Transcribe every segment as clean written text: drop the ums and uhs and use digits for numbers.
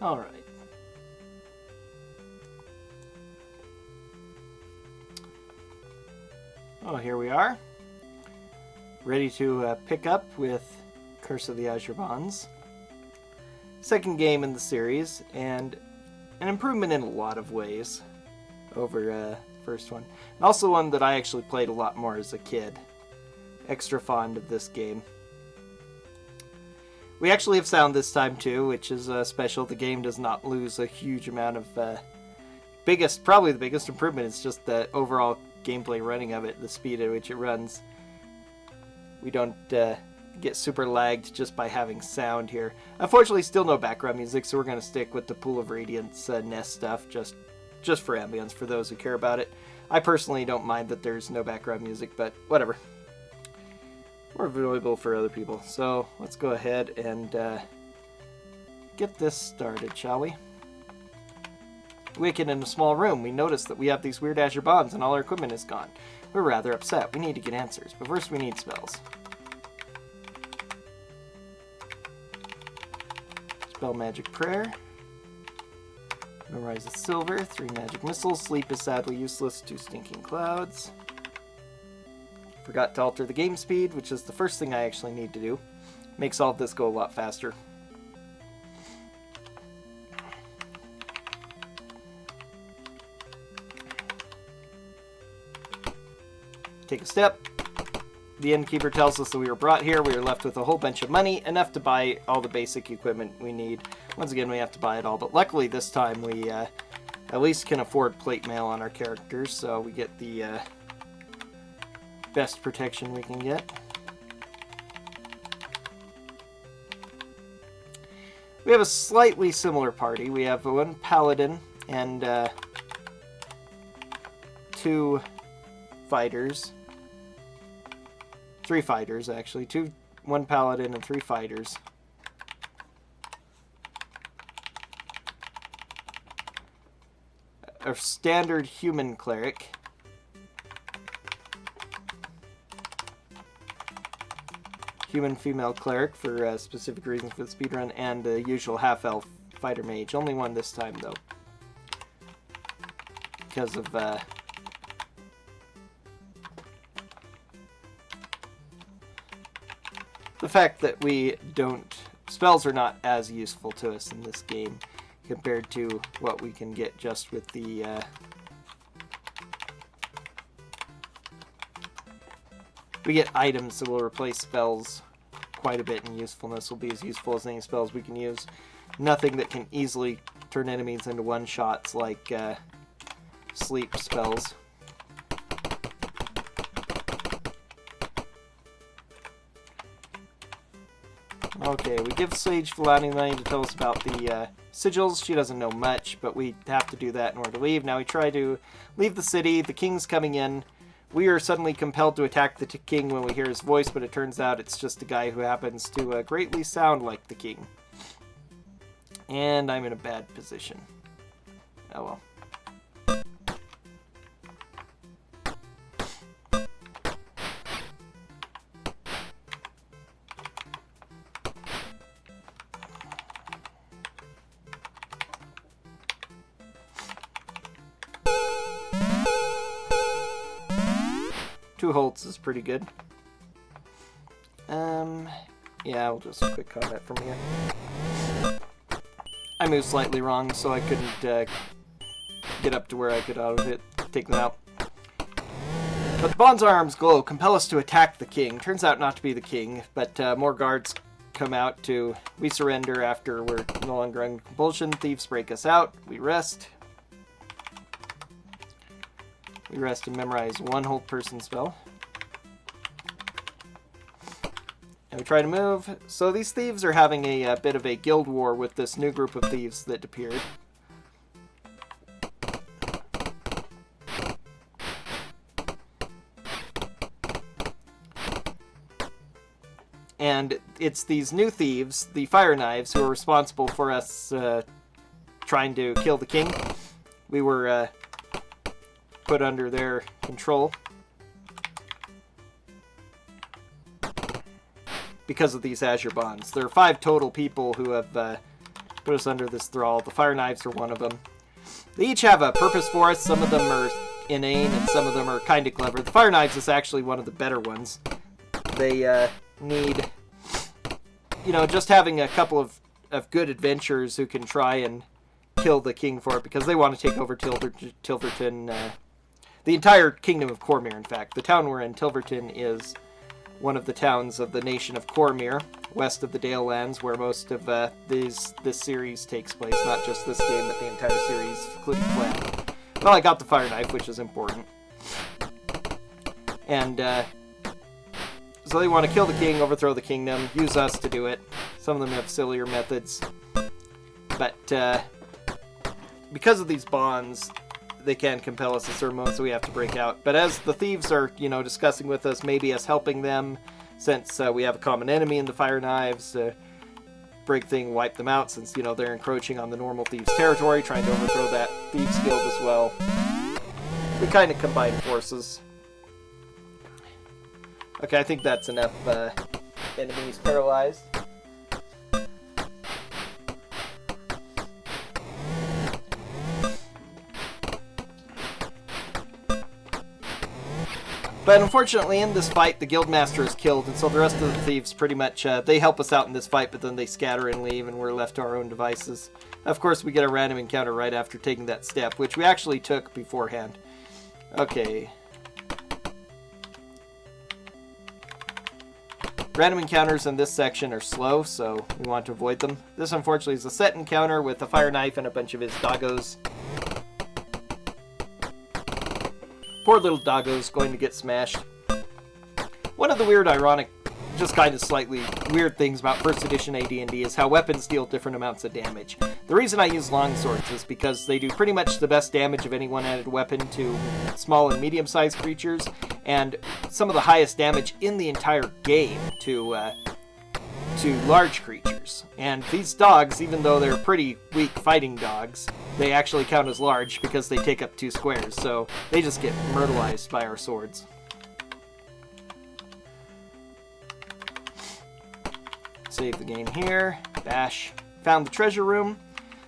Alright. Oh, here we are. Ready to pick up with Curse of the Azure Bonds. Second game in the series, and an improvement in a lot of ways over the first one. And also one that I actually played a lot more as a kid. Extra fond of this game. We actually have sound this time too, which is special. The game does not lose a huge amount of... probably the biggest improvement is just the overall gameplay running of it, the speed at which it runs. We don't get super lagged just by having sound here. Unfortunately, still no background music, so we're going to stick with the Pool of Radiance nest stuff, just for ambience, for those who care about it. I personally don't mind that there's no background music, but whatever. More available for other people. So let's go ahead and get this started, shall we? Wicked in a small room, we notice that we have these weird Azure Bonds and all our equipment is gone. We're rather upset. We need to get answers, but first we need spells. Spell Magic Prayer. Memorize the Silver. 3 Magic Missiles. Sleep is sadly useless. 2 Stinking Clouds. Forgot to alter the game speed, which is the first thing I actually need to do. Makes all of this go a lot faster. Take a step. The innkeeper tells us that we were brought here. We are left with a whole bunch of money, enough to buy all the basic equipment we need. Once again, we have to buy it all, but luckily this time we at least can afford plate mail on our characters, so we get the best protection we can get. We have a slightly similar party. We have 1 paladin and 2 fighters. 3 fighters, actually. 1 paladin and 3 fighters. A standard human cleric. Human female cleric for specific reasons for the speedrun, and the usual half-elf fighter mage. Only 1 this time, though. Because of the fact that spells are not as useful to us in this game compared to what we can get just with the we get items that will replace spells quite a bit in usefulness. Will be as useful as any spells we can use. Nothing that can easily turn enemies into one-shots like sleep spells. Okay, we give Sage Filani money to tell us about the sigils. She doesn't know much, but we have to do that in order to leave. Now we try to leave the city. The king's coming in. We are suddenly compelled to attack the king when we hear his voice, but it turns out it's just a guy who happens to greatly sound like the king. And I'm in a bad position. Oh well. Two holds is pretty good. Yeah, we'll just quick combat from here. I moved slightly wrong, so I couldn't get up to where I could take them out. But the Bond's arms glow, compel us to attack the king. Turns out not to be the king, but more guards come out to... We surrender after we're no longer under compulsion. Thieves break us out. We rest. We rest and memorize 1 hold person spell. And we try to move. So these thieves are having a bit of a guild war with this new group of thieves that appeared. And it's these new thieves, the Fire Knives, who are responsible for us trying to kill the king. We were put under their control because of these Azure Bonds. There are 5 total people who have put us under this thrall. The fire knives are one of them. They each have a purpose for us. Some of them are inane and some of them are kind of clever. The fire knives is actually one of the better ones. They need, you know, just having a couple of good adventurers who can try and kill the king for it, because they want to take over Tilverton, the entire kingdom of Cormyr, in fact. The town we're in, Tilverton, is one of the towns of the nation of Cormyr, west of the Dale Lands, where most of this series takes place. Not just this game, but the entire series, including Plan. Well, I got the fire knife, which is important. And so they want to kill the king, overthrow the kingdom, use us to do it. Some of them have sillier methods. But because of these bonds, they can compel us to certain moments that we have to break out. But as the thieves are, you know, discussing with us, maybe us helping them, since we have a common enemy in the fire knives, break thing, wipe them out, since, you know, they're encroaching on the normal thieves' territory, trying to overthrow that thieves guild as well. We kind of combine forces. Okay, I think that's enough enemies paralyzed. But unfortunately, in this fight, the guildmaster is killed, and so the rest of the thieves pretty much, they help us out in this fight, but then they scatter and leave, and we're left to our own devices. Of course, we get a random encounter right after taking that step, which we actually took beforehand. Okay. Random encounters in this section are slow, so we want to avoid them. This, unfortunately, is a set encounter with a fire knife and a bunch of his doggos. Poor little doggo's going to get smashed. One of the weird, ironic, just kind of slightly weird things about first edition AD&D is how weapons deal different amounts of damage. The reason I use longswords is because they do pretty much the best damage of any one-handed weapon to small and medium-sized creatures, and some of the highest damage in the entire game to large creatures. And these dogs, even though they're pretty weak fighting dogs, they actually count as large because they take up 2 squares, so they just get myrtleized by our swords. Save the game here. Bash. Found the treasure room.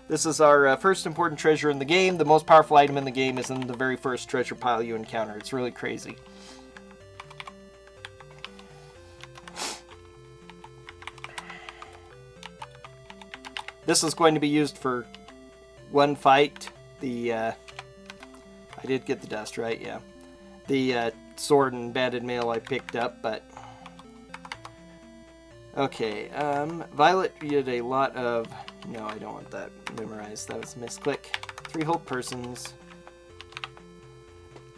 This is our first important treasure in the game. The most powerful item in the game is in the very first treasure pile you encounter. It's really crazy. This is going to be used for one fight. I did get the dust, right? Yeah. The sword and banded mail I picked up, but... Okay, Violet did a lot of... No, I don't want that memorized. That was a misclick. 3 hold persons.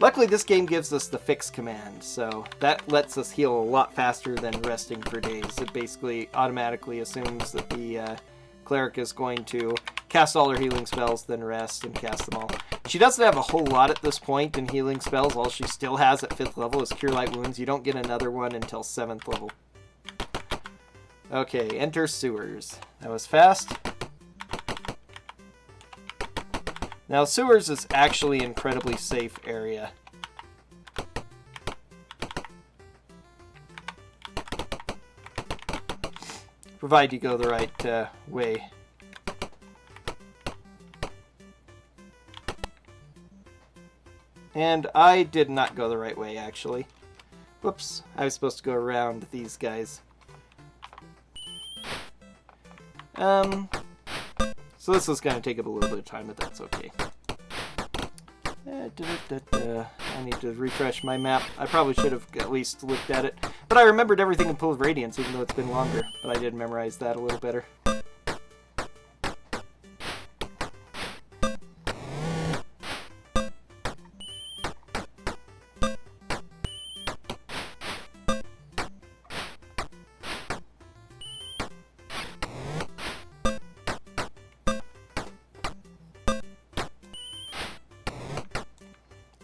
Luckily, this game gives us the fix command, so that lets us heal a lot faster than resting for days. It basically automatically assumes that the cleric is going to cast all her healing spells, then rest and cast them all. She doesn't have a whole lot at this point in healing spells. All she still has at 5th level is Cure Light Wounds. You don't get another one until 7th level. Okay, enter sewers. That was fast. Now, sewers is actually an incredibly safe area. Provided you go the right way. And I did not go the right way, actually. Whoops, I was supposed to go around these guys. So this is going to take up a little bit of time, but that's okay. I need to refresh my map. I probably should have at least looked at it. But I remembered everything in Pool of Radiance, even though it's been longer. But I did memorize that a little better.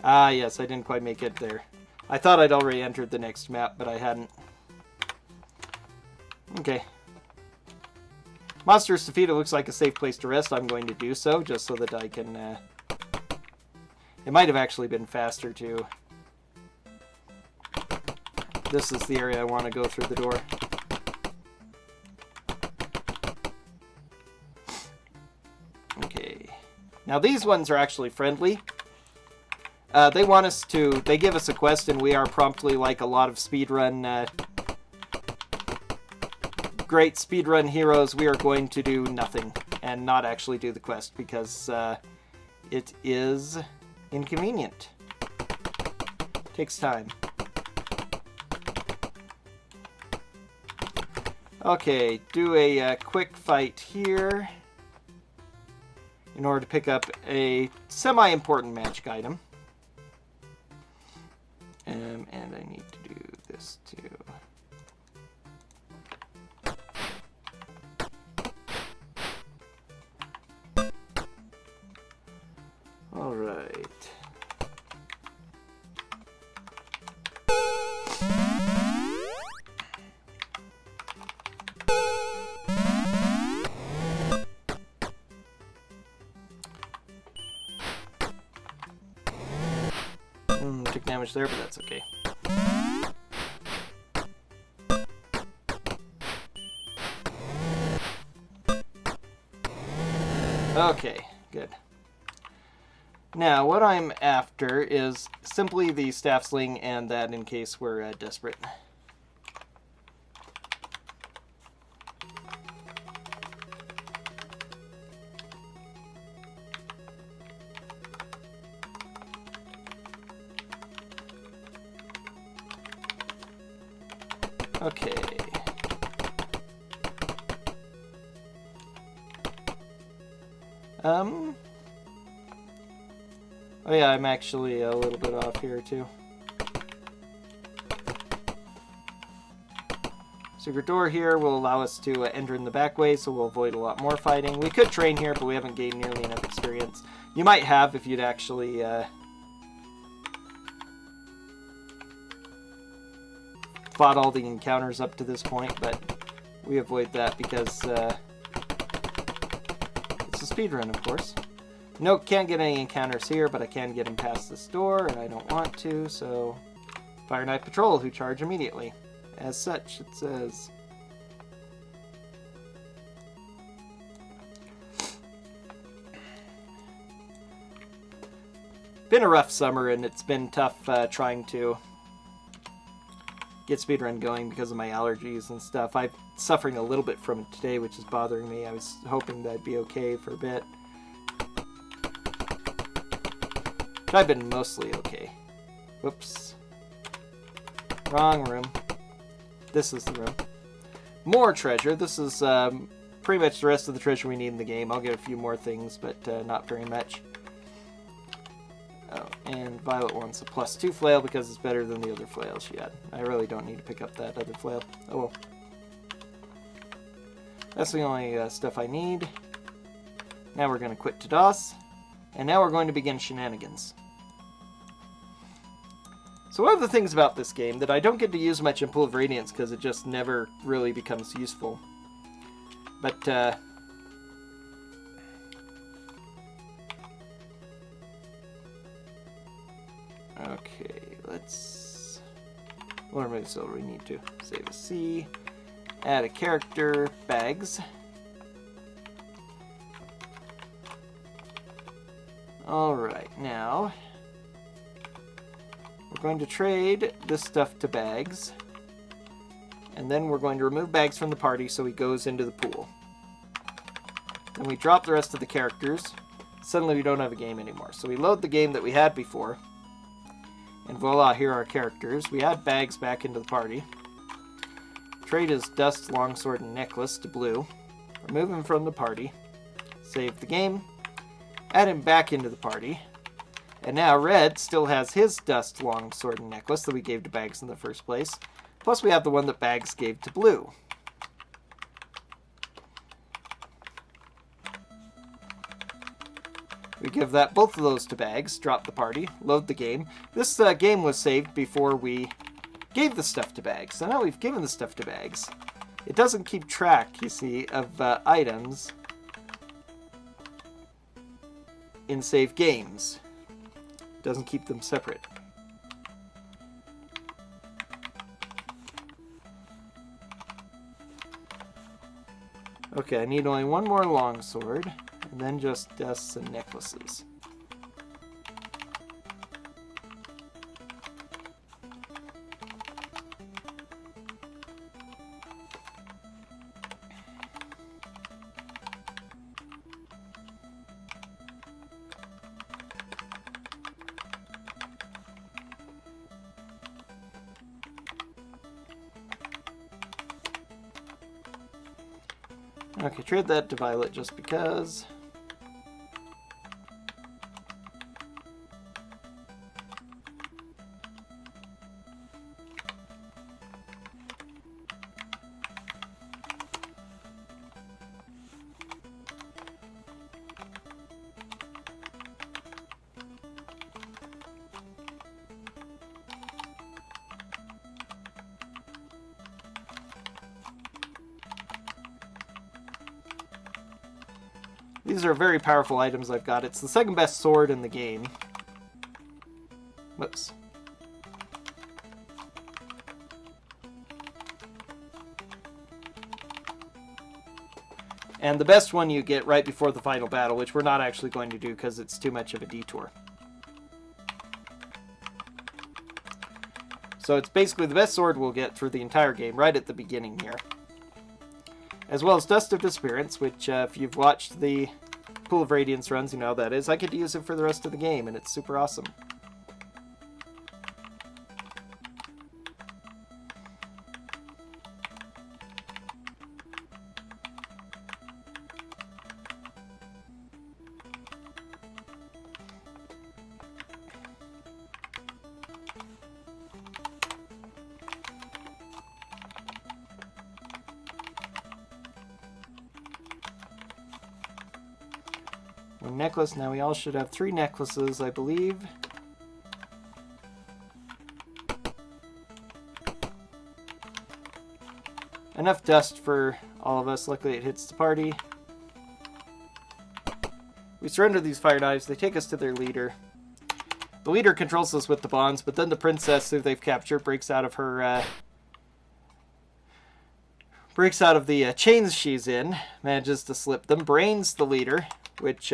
Ah, yes, I didn't quite make it there. I thought I'd already entered the next map, but I hadn't. Okay. Monsters defeated looks like a safe place to rest. I'm going to do so, just so that I can... It might have actually been faster, too. This is the area I want to go through the door. Now these ones are actually friendly. They give us a quest, and we are promptly, like a lot of speedrun, great speedrun heroes, we are going to do nothing and not actually do the quest because it is inconvenient. Takes time. Okay, do a quick fight here in order to pick up a semi-important magic item. And I need to do this too. All right. Took damage there, but that's okay. Okay, good. Now, what I'm after is simply the staff sling and that in case we're desperate. Okay. Oh yeah, I'm actually a little bit off here too. Secret door here will allow us to enter in the back way, so we'll avoid a lot more fighting. We could train here, but we haven't gained nearly enough experience. You might have if you'd actually fought all the encounters up to this point, but we avoid that because it's a speedrun, of course. No, can't get any encounters here, but I can get them past this door, and I don't want to, so Fire Knight Patrol, who charge immediately. As such, it says. Been a rough summer, and it's been tough trying to get speedrun going because of my allergies and stuff. I'm suffering a little bit from it today, which is bothering me. I was hoping that I'd be okay for a bit. But I've been mostly okay. Whoops. Wrong room. This is the room. More treasure. This is pretty much the rest of the treasure we need in the game. I'll get a few more things, but not very much. Oh, and Violet wants a +2 flail because it's better than the other flail she had. I really don't need to pick up that other flail. Oh well. That's the only stuff I need. Now we're going to quit to DOS. And now we're going to begin shenanigans. So one of the things about this game that I don't get to use much in Pool of Radiance because it just never really becomes useful. But, okay, let's... What remove silver we need to? Save a C. Add a character. Bags. Alright, now... We're going to trade this stuff to Bags. And then we're going to remove Bags from the party so he goes into the pool. Then we drop the rest of the characters. Suddenly we don't have a game anymore. So we load the game that we had before. And voila, here are our characters. We add Bags back into the party. Trade his Dust, Longsword, and Necklace to Blue. Remove him from the party. Save the game. Add him back into the party. And now Red still has his Dust, Longsword, and Necklace that we gave to Bags in the first place. Plus we have the one that Bags gave to Blue. We give both of those to Bags, drop the party, load the game. This game was saved before we gave the stuff to Bags. So now we've given the stuff to Bags. It doesn't keep track, you see, of items in save games. It doesn't keep them separate. Okay, I need only one more longsword. and then just dusts and necklaces. Okay, trade that to Violet just because. These are very powerful items I've got. It's the second best sword in the game. Whoops. And the best one you get right before the final battle, which we're not actually going to do because it's too much of a detour. So it's basically the best sword we'll get through the entire game, right at the beginning here. As well as Dust of Disappearance, which if you've watched the Pool of Radiance runs, you know how that is. I get to use it for the rest of the game, and it's super awesome. One necklace. Now we all should have 3 necklaces, I believe. Enough dust for all of us. Luckily it hits the party. We surrender these fire knives. They take us to their leader. The leader controls us with the bonds, but then the princess who they've captured breaks out of her the chains she's in, manages to slip them, brains the leader, which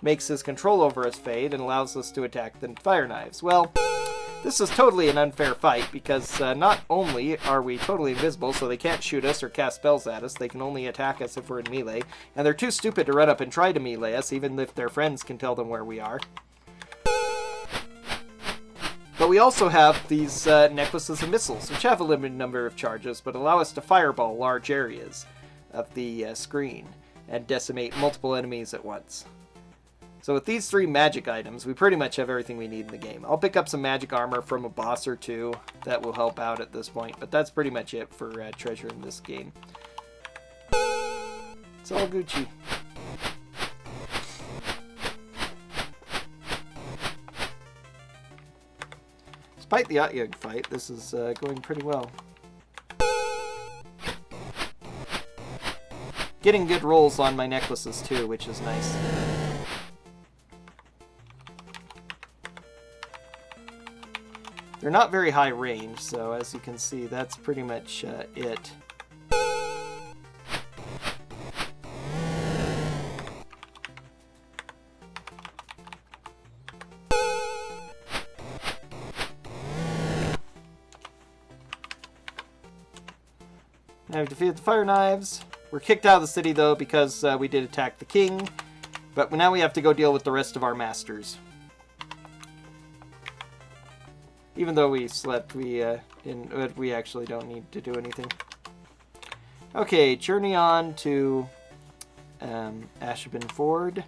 makes his control over us fade and allows us to attack the fire knives. Well, this is totally an unfair fight because not only are we totally invisible, so they can't shoot us or cast spells at us, they can only attack us if we're in melee, and they're too stupid to run up and try to melee us, even if their friends can tell them where we are. But we also have these necklaces and missiles, which have a limited number of charges, but allow us to fireball large areas of the screen and decimate multiple enemies at once. So with these 3 magic items, we pretty much have everything we need in the game. I'll pick up some magic armor from a boss or 2. That will help out at this point, but that's pretty much it for treasure in this game. It's all Gucci. Despite the Atyug fight, this is going pretty well. Getting good rolls on my necklaces too, which is nice. They're not very high range, so as you can see, that's pretty much it. Now we've defeated the fire knives. We're kicked out of the city though because we did attack the king, but now we have to go deal with the rest of our masters. Even though we slept, we actually don't need to do anything. Okay, journey on to Ashabin Ford.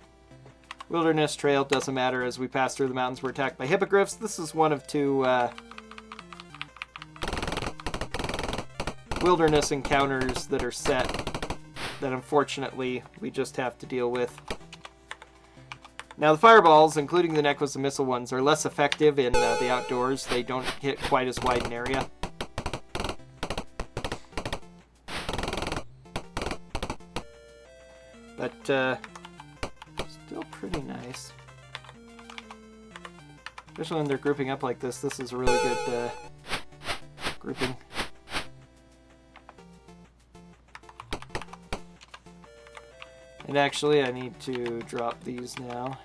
Wilderness Trail, doesn't matter, as we pass through the mountains we're attacked by hippogriffs. This is one of 2 wilderness encounters that are set that unfortunately we just have to deal with. Now the fireballs, including the necklace and missile ones, are less effective in the outdoors. They don't hit quite as wide an area. But still pretty nice. Especially when they're grouping up like this. This is a really good grouping. And And actually, I need to drop these now.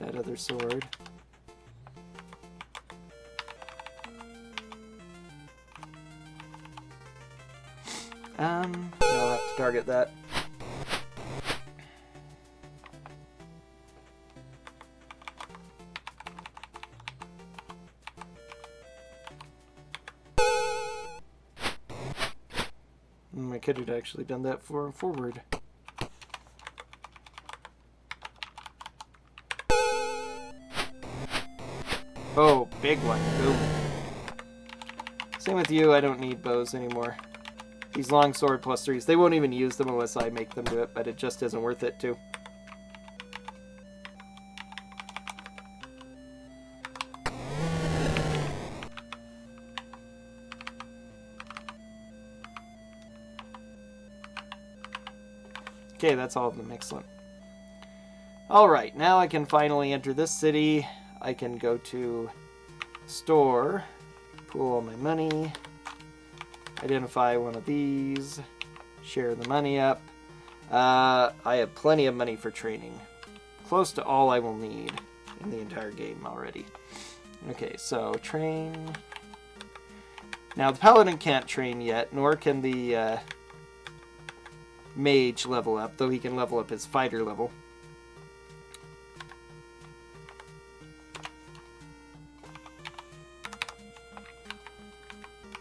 That other sword. I'll have to target that. I could have actually done that for forward. Oh, big one. Boom. Same with you, I don't need bows anymore. These long sword +3s, they won't even use them unless I make them do it, but it just isn't worth it to. Okay, that's all of them. Excellent. Alright, now I can finally enter this city. I can go to store, pool all my money, identify one of these, share the money up. I have plenty of money for training. Close to all I will need in the entire game already. Okay, so train. Now the paladin can't train yet, nor can the mage level up, though he can level up his fighter level.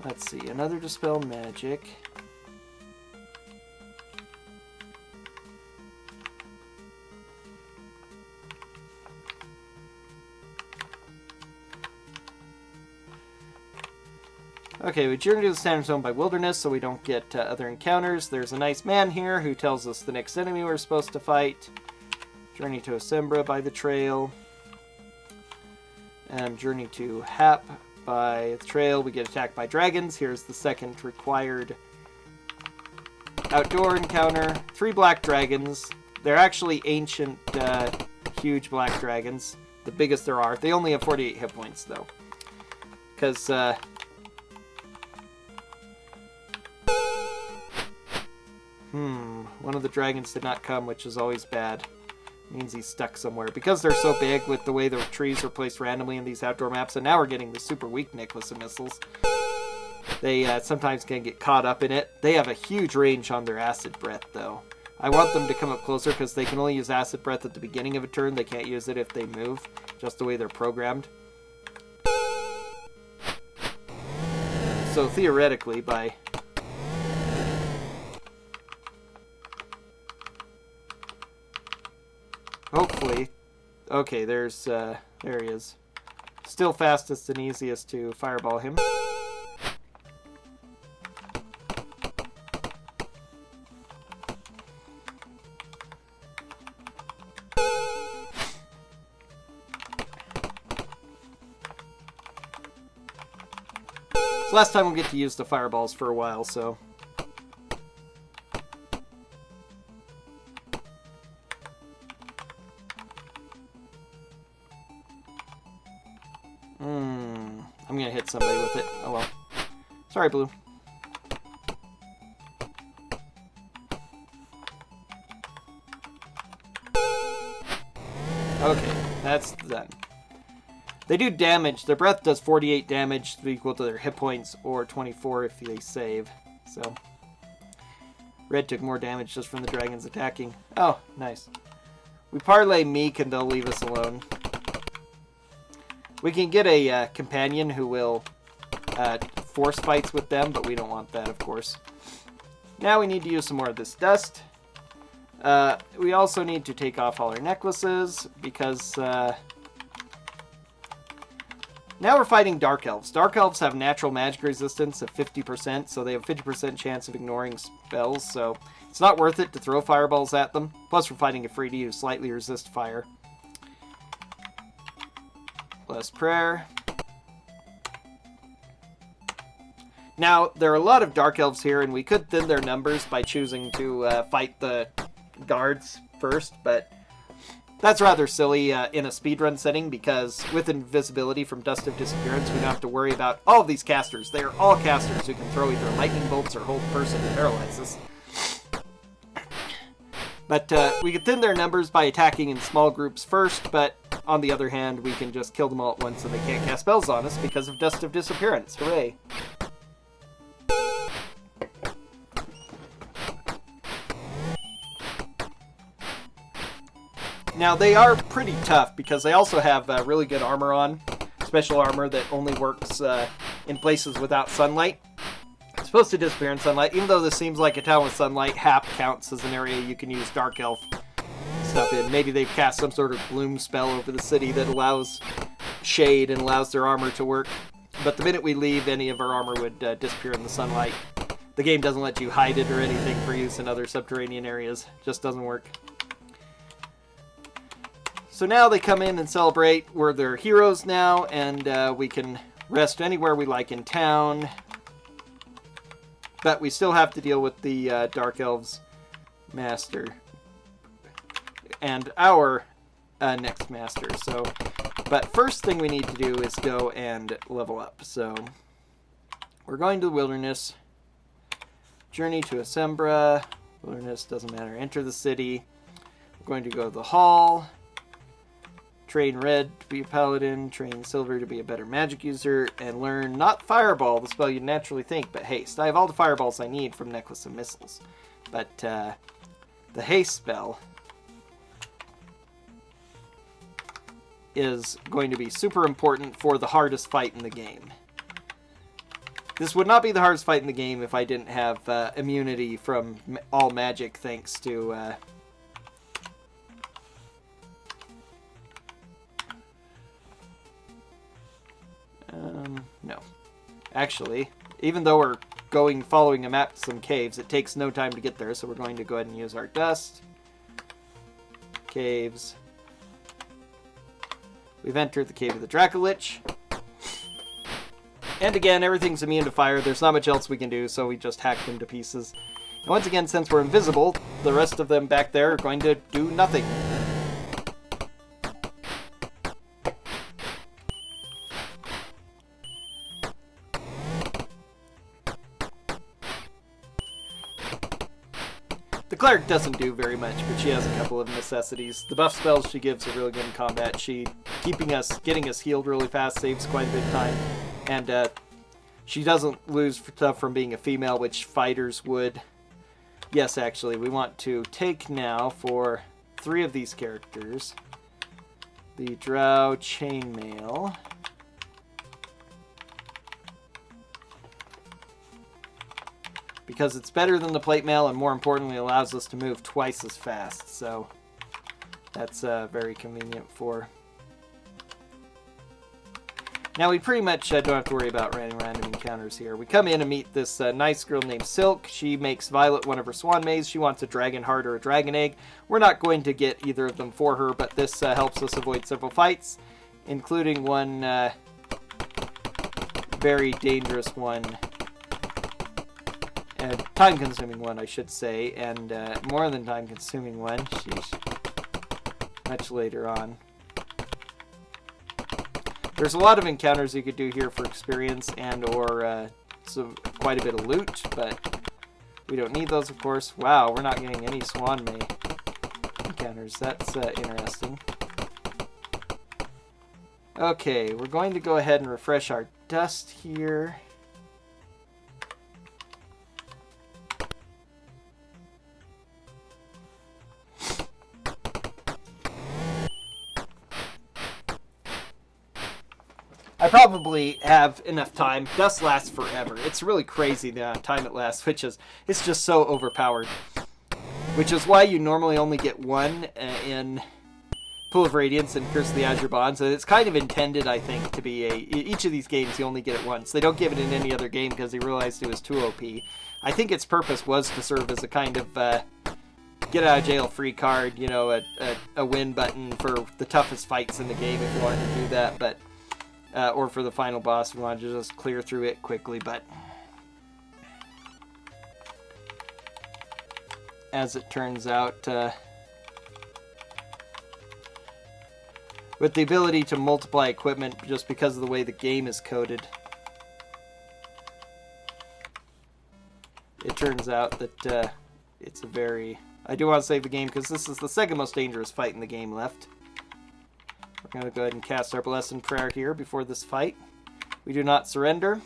Let's see, another dispel magic. Okay, we journey to the standard zone by wilderness so we don't get other encounters. There's a nice man here who tells us the next enemy we're supposed to fight. Journey to Asimbra by the trail. Journey to Hap by the trail. We get attacked by dragons. Here's the second required outdoor encounter. 3 black dragons. They're actually ancient, huge black dragons. The biggest there are. They only have 48 hit points, though. Because, one of the dragons did not come, which is always bad. Means he's stuck somewhere. Because they're so big with the way the trees are placed randomly in these outdoor maps, and now we're getting the super weak necklace of missiles. They sometimes can get caught up in it. They have a huge range on their acid breath, though. I want them to come up closer because they can only use acid breath at the beginning of a turn. They can't use it if they move, just the way they're programmed. So theoretically, by... hopefully... Okay, there he is. Still fastest and easiest to fireball him. It's the last time we'll get to use the fireballs for a while, so... I'm gonna hit somebody with it. Oh well. Sorry, Blue. Okay, that's done. They do damage. Their breath does 48 damage, equal to their hit points, or 24 if they save. So, Red took more damage just from the dragons attacking. Oh, nice. We parlay Meek and they'll leave us alone. We can get a companion who will force fights with them, but we don't want that, of course. Now we need to use some more of this dust. We also need to take off all our necklaces, because now we're fighting Dark Elves. Dark Elves have natural magic resistance of 50%, so they have a 50% chance of ignoring spells, so it's not worth it to throw fireballs at them. Plus, we're fighting a free to use slightly resist fire. Bless prayer. Now, there are a lot of Dark Elves here, and we could thin their numbers by choosing to fight the guards first, but that's rather silly in a speedrun setting, because with invisibility from Dust of Disappearance, we don't have to worry about all of these casters. They are all casters who can throw either lightning bolts or hold person and paralyze us. But we can thin their numbers by attacking in small groups first, but on the other hand, we can just kill them all at once and they can't cast spells on us because of Dust of Disappearance. Hooray! Now, they are pretty tough because they also have really good armor on. Special armor that only works in places without sunlight. It's supposed to disappear in sunlight. Even though this seems like a town with sunlight, Hap counts as an area you can use Dark Elf stuff in. Maybe they've cast some sort of bloom spell over the city that allows shade and allows their armor to work. But the minute we leave, any of our armor would disappear in the sunlight. The game doesn't let you hide it or anything for use in other subterranean areas. Just doesn't work. So now they come in and celebrate. We're their heroes now, and we can rest anywhere we like in town. But we still have to deal with the Dark Elves Master and our next Master. So, but first thing we need to do is go and level up. So we're going to the wilderness. Journey to Assembra. Wilderness, doesn't matter. Enter the city. We're going to go to the hall. Train Red to be a paladin, train Silver to be a better magic user, and learn not Fireball, the spell you'd naturally think, but Haste. I have all the Fireballs I need from Necklace of Missiles. But the Haste spell is going to be super important for the hardest fight in the game. This would not be the hardest fight in the game if I didn't have immunity from all magic thanks to... no. Actually, even though we're following a map to some caves, it takes no time to get there, so we're going to go ahead and use our dust. Caves. We've entered the Cave of the Dracolich. And again, everything's immune to fire. There's not much else we can do, so we just hack them to pieces. And once again, since we're invisible, the rest of them back there are going to do nothing. The Cleric doesn't do very much, but she has a couple of necessities. The buff spells she gives are really good in combat. She, getting us healed really fast, saves quite a bit of time. And she doesn't lose stuff from being a female, which fighters would. Yes, actually, we want to take now for 3 of these characters. The Drow Chainmail. Because it's better than the plate mail and more importantly allows us to move twice as fast. So that's very convenient for... Now we pretty much don't have to worry about random encounters here. We come in and meet this nice girl named Silk. She makes Violet one of her swan maize. She wants a dragon heart or a dragon egg. We're not going to get either of them for her, but this helps us avoid several fights, including one very dangerous one. Time-consuming one, I should say, and more than time-consuming one. Sheesh. Much later on. There's a lot of encounters you could do here for experience and or quite a bit of loot, but we don't need those, of course. Wow, we're not getting any Swan May encounters. That's interesting. Okay, we're going to go ahead and refresh our dust here. I probably have enough time. Dust lasts forever. It's really crazy the time it lasts, it's just so overpowered. Which is why you normally only get one in Pool of Radiance and Curse of the Azure Bonds. And it's kind of intended, I think, to be each of these games you only get it once. They don't give it in any other game because they realized it was too OP. I think its purpose was to serve as a kind of get out of jail free card, you know, a win button for the toughest fights in the game if you wanted to do that, but or for the final boss if you wanted to just clear through it quickly, but as it turns out, with the ability to multiply equipment just because of the way the game is coded, it turns out that it's a very I do want to save the game because this is the second most dangerous fight in the game left. We're going to go ahead and cast our Blessed Prayer here before this fight. We do not surrender.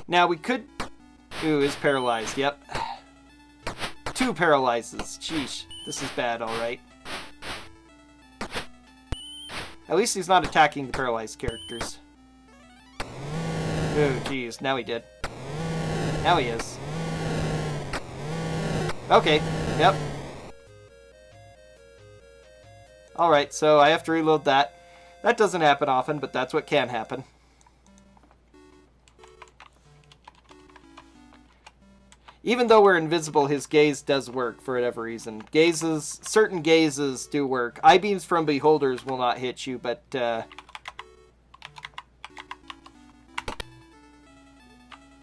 Now we could... Ooh, is paralyzed, yep. 2 paralyzes. Sheesh. This is bad, alright. At least he's not attacking the paralyzed characters. Ooh, jeez. Now he did. Now he is. Okay. Yep. Alright, so I have to reload that. That doesn't happen often, but that's what can happen. Even though we're invisible, his gaze does work for whatever reason. Gazes, certain gazes do work. I-beams from beholders will not hit you, but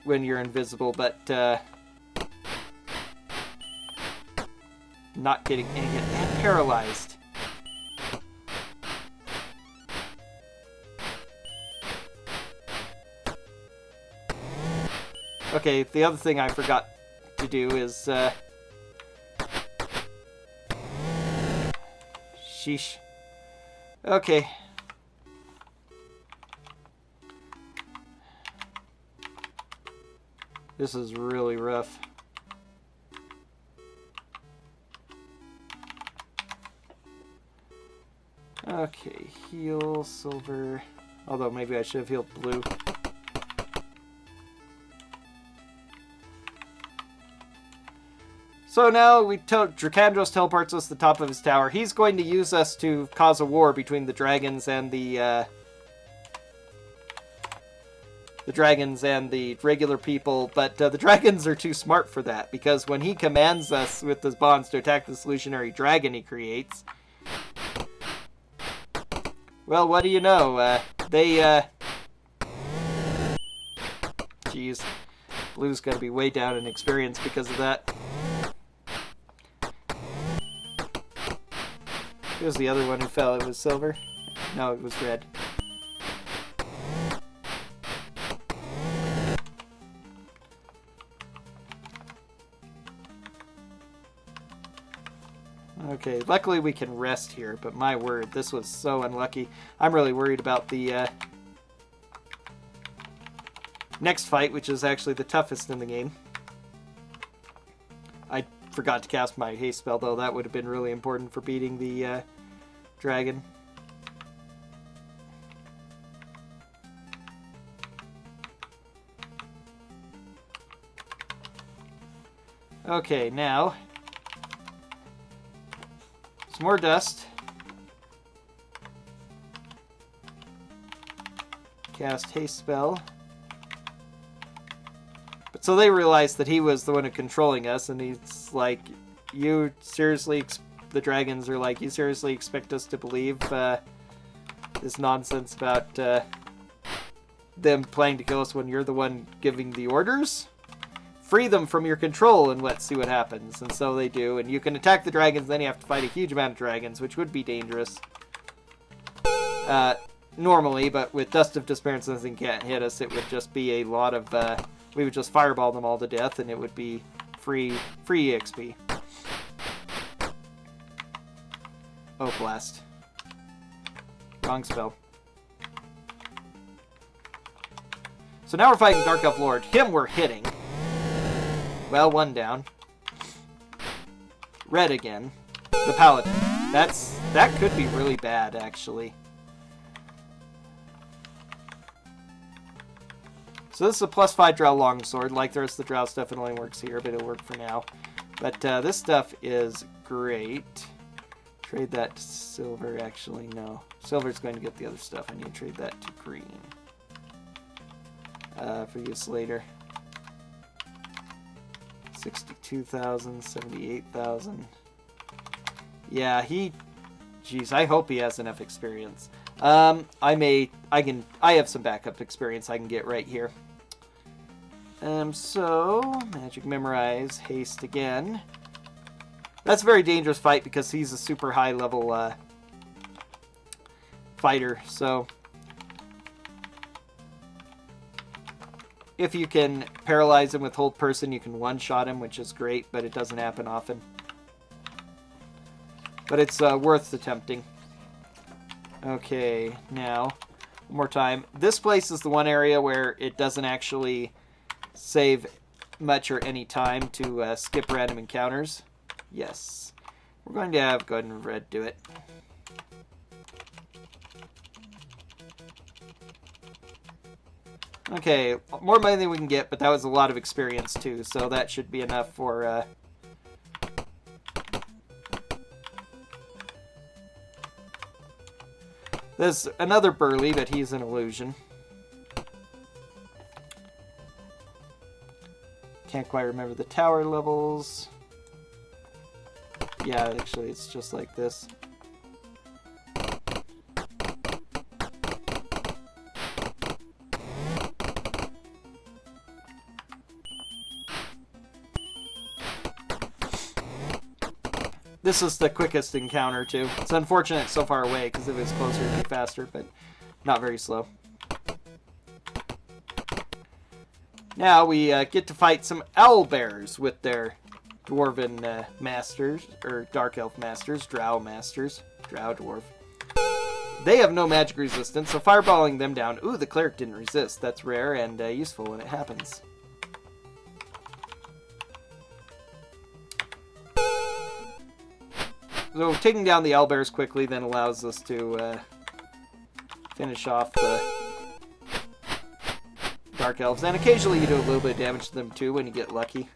when you're invisible, but not getting any hit. And paralyzed. Okay, the other thing I forgot to do is sheesh. Okay. This is really rough. Okay, heal silver. Although maybe I should have healed blue. So now Dracandros teleports us to the top of his tower. He's going to use us to cause a war between the dragons and the regular people, but the dragons are too smart for that, because when he commands us with his bonds to attack the solutionary dragon he creates, well, what do you know? Jeez. Blue's got to be way down in experience because of that. Who was the other one who fell? It was silver? No, it was red. Okay, luckily we can rest here, but my word, this was so unlucky. I'm really worried about the next fight, which is actually the toughest in the game. I forgot to cast my haste spell, though. That would have been really important for beating the dragon. Okay, now some more dust. Cast haste spell. But so they realized that he was the one controlling us, and he's like, you seriously, the dragons are like, you seriously expect us to believe this nonsense about them planning to kill us when you're the one giving the orders? Free them from your control and let's see what happens. And so they do, and you can attack the dragons, then you have to fight a huge amount of dragons, which would be dangerous. Normally, but with Dust of Despair and something can't hit us, it would just be a lot of, we would just fireball them all to death, and it would be free EXP. Oh, blast. Wrong spell. So now we're fighting Dark Elf Lord. Him we're hitting. Well, one down. Red again. The Paladin. That could be really bad, actually. So this is a +5 drow longsword. Like the rest of the drow stuff, it only works here, but it'll work for now. But this stuff is great. Trade that to silver, actually, no. Silver's going to get the other stuff. I need to trade that to green. For use later. 62,000, 78,000. Yeah, geez, I hope he has enough experience. I have some backup experience I can get right here. So, magic memorize, haste again. That's a very dangerous fight because he's a super high level fighter, so if you can paralyze him with hold person, you can one-shot him, which is great, but it doesn't happen often. But it's worth attempting. Okay, now, one more time. This place is the one area where it doesn't actually save much or any time to skip random encounters. Yes. We're going to have go ahead and red do it. Okay, more money than we can get, but that was a lot of experience too, so that should be enough for... There's another Burly, but he's an illusion. Can't quite remember the tower levels. Yeah, actually, it's just like this. This is the quickest encounter, too. It's unfortunate it's so far away, because if it was closer, it'd be faster, but not very slow. Now we get to fight some owlbears with their dwarven masters, or dark elf masters, drow masters, drow dwarf. They have no magic resistance, so fireballing them down. Ooh, the cleric didn't resist. That's rare and useful when it happens. So taking down the owlbears quickly then allows us to finish off the dark elves. And occasionally you do a little bit of damage to them too when you get lucky.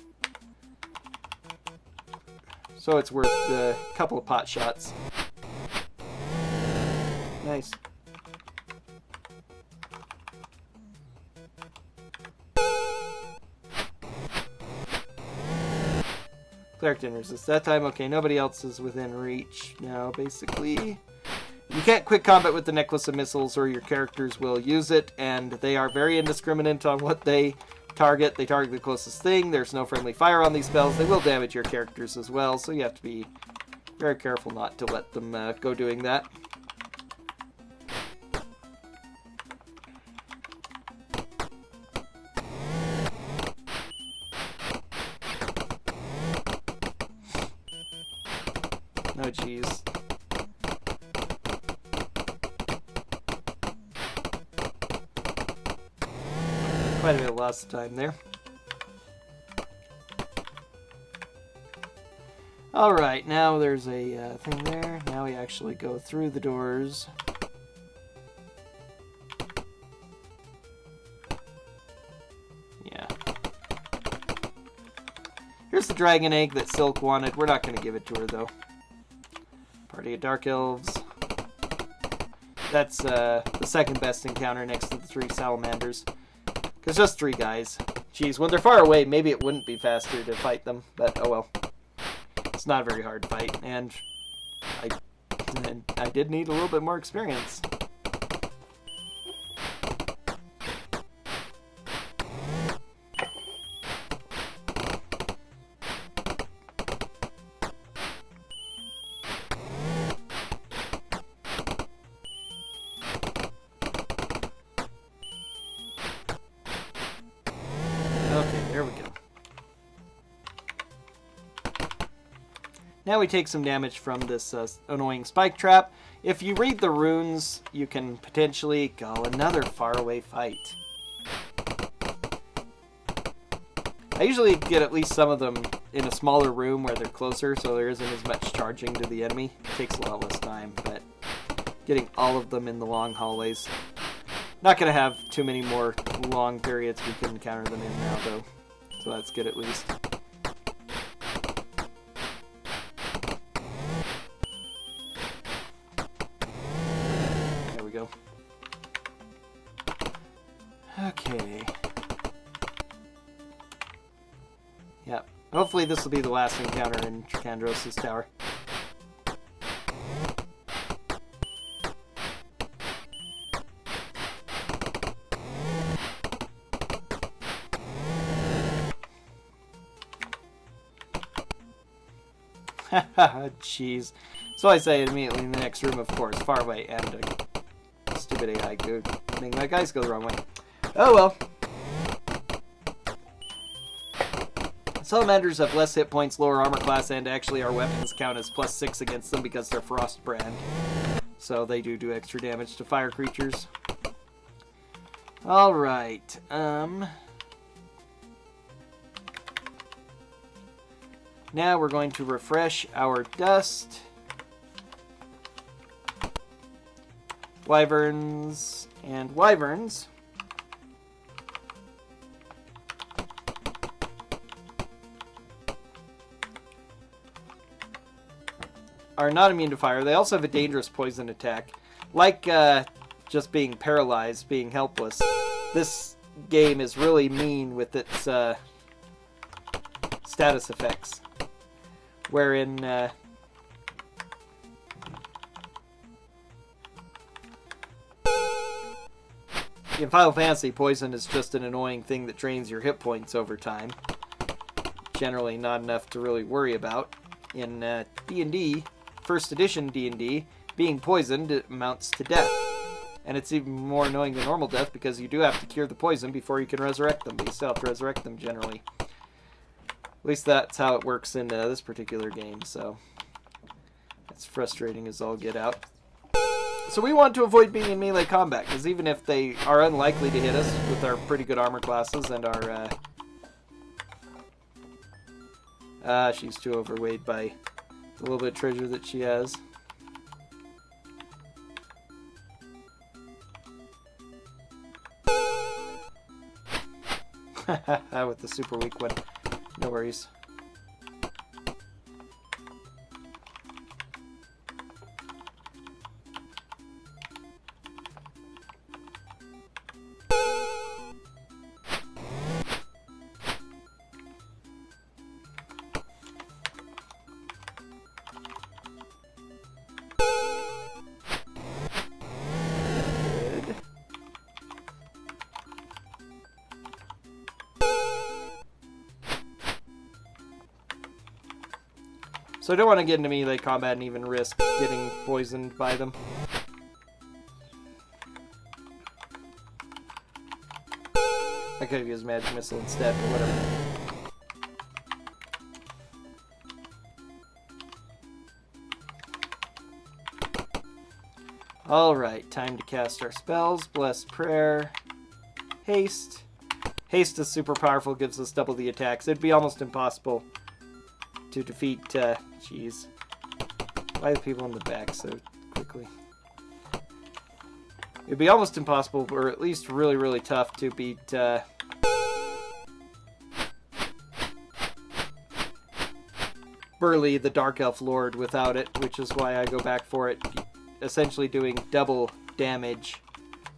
So it's worth a couple of pot shots. Nice. Cleric didn't resist that time. Okay, nobody else is within reach now, basically. You can't quick combat with the Necklace of Missiles or your characters will use it, and they are very indiscriminate on what they target. They target the closest thing. There's no friendly fire on these spells. They will damage your characters as well, so you have to be very careful not to let them go doing that. Oh, jeez. Quite a bit of loss of time there. Alright, now there's a thing there. Now we actually go through the doors. Yeah. Here's the dragon egg that Silk wanted. We're not going to give it to her, though. Party of Dark Elves. That's the second best encounter next to the 3 salamanders. Because just 3 guys. Geez, when they're far away, maybe it wouldn't be faster to fight them, but oh well. It's not a very hard fight, and I did need a little bit more experience. Now we take some damage from this annoying spike trap. If you read the runes, you can potentially go another faraway fight. I usually get at least some of them in a smaller room where they're closer, so there isn't as much charging to the enemy. It takes a lot less time, but getting all of them in the long hallways. Not going to have too many more long periods we can encounter them in now, though. So that's good at least. Okay. Yep. Hopefully this will be the last encounter in Tricandros' tower. Haha, jeez. So I say it immediately in the next room, of course, far away, and a stupid AI good thing. My guys go the wrong way. Oh well. Salamanders have less hit points, lower armor class, and actually our weapons count as +6 against them because they're frost brand. So they do extra damage to fire creatures. Alright, now we're going to refresh our dust. Wyverns and wyverns. Are not immune to fire. They also have a dangerous poison attack. Like just being paralyzed, being helpless, this game is really mean with its status effects. Wherein in Final Fantasy, poison is just an annoying thing that drains your hit points over time. Generally not enough to really worry about. In D&D, first edition D&D, being poisoned amounts to death. And it's even more annoying than normal death because you do have to cure the poison before you can resurrect them, but you still have to resurrect them generally. At least that's how it works in this particular game, so it's frustrating as all get out. So we want to avoid being in melee combat, because even if they are unlikely to hit us with our pretty good armor classes and our... she's too overweight by the little bit of treasure that she has. With the super weak one. No worries. So I don't want to get into melee combat and even risk getting poisoned by them. I could have used magic missile instead, but whatever. Alright, time to cast our spells. Blessed Prayer. Haste. Haste is super powerful, gives us double the attacks. It'd be almost impossible to defeat, jeez. Why are the people in the back so quickly? It'd be almost impossible, or at least really, really tough to beat, Burley, the Dark Elf Lord, without it, which is why I go back for it. Essentially doing double damage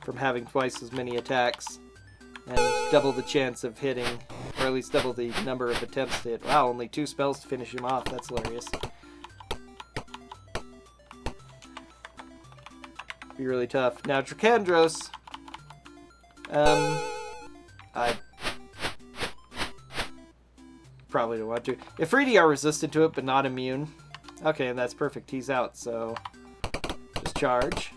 from having twice as many attacks, and double the chance of hitting, or at least double the number of attempts to hit. Wow, only 2 spells to finish him off. That's hilarious. Be really tough. Now, Tracandros. I probably don't want to. Ifriti are resistant to it, but not immune. Okay, and that's perfect. He's out, so just charge.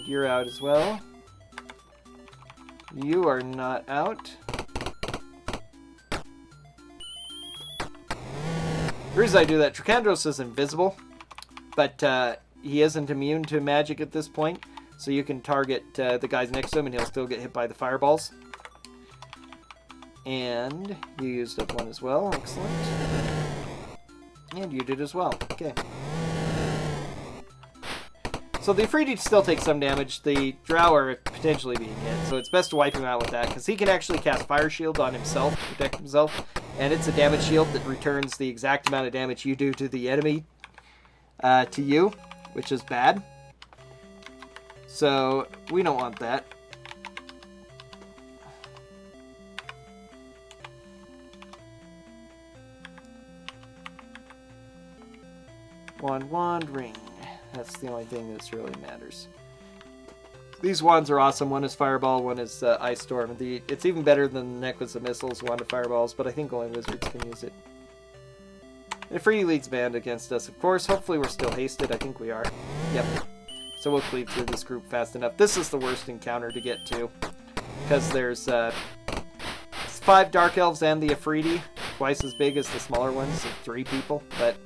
You're out as well. You are not out. The reason I do that, Tracandros is invisible, but he isn't immune to magic at this point, so you can target the guys next to him and he'll still get hit by the fireballs. And you used up one as well. Excellent. And you did as well. Okay. So the Ifriti still takes some damage. The Drow are potentially being hit, so it's best to wipe him out with that, because he can actually cast Fire Shield on himself to protect himself, and it's a damage shield that returns the exact amount of damage you do to the enemy to you, which is bad. So we don't want that. Wand ring. That's the only thing that really matters. These wands are awesome. One is Fireball, one is Ice Storm. It's even better than the Necklace of Missiles, Wand of Fireballs, but I think only wizards can use it. And Ifriti leads band against us, of course. Hopefully we're still hasted. I think we are. Yep. So we'll cleave through this group fast enough. This is the worst encounter to get to, because there's 5 Dark Elves and the Afridi, twice as big as the smaller ones, so 3 people, but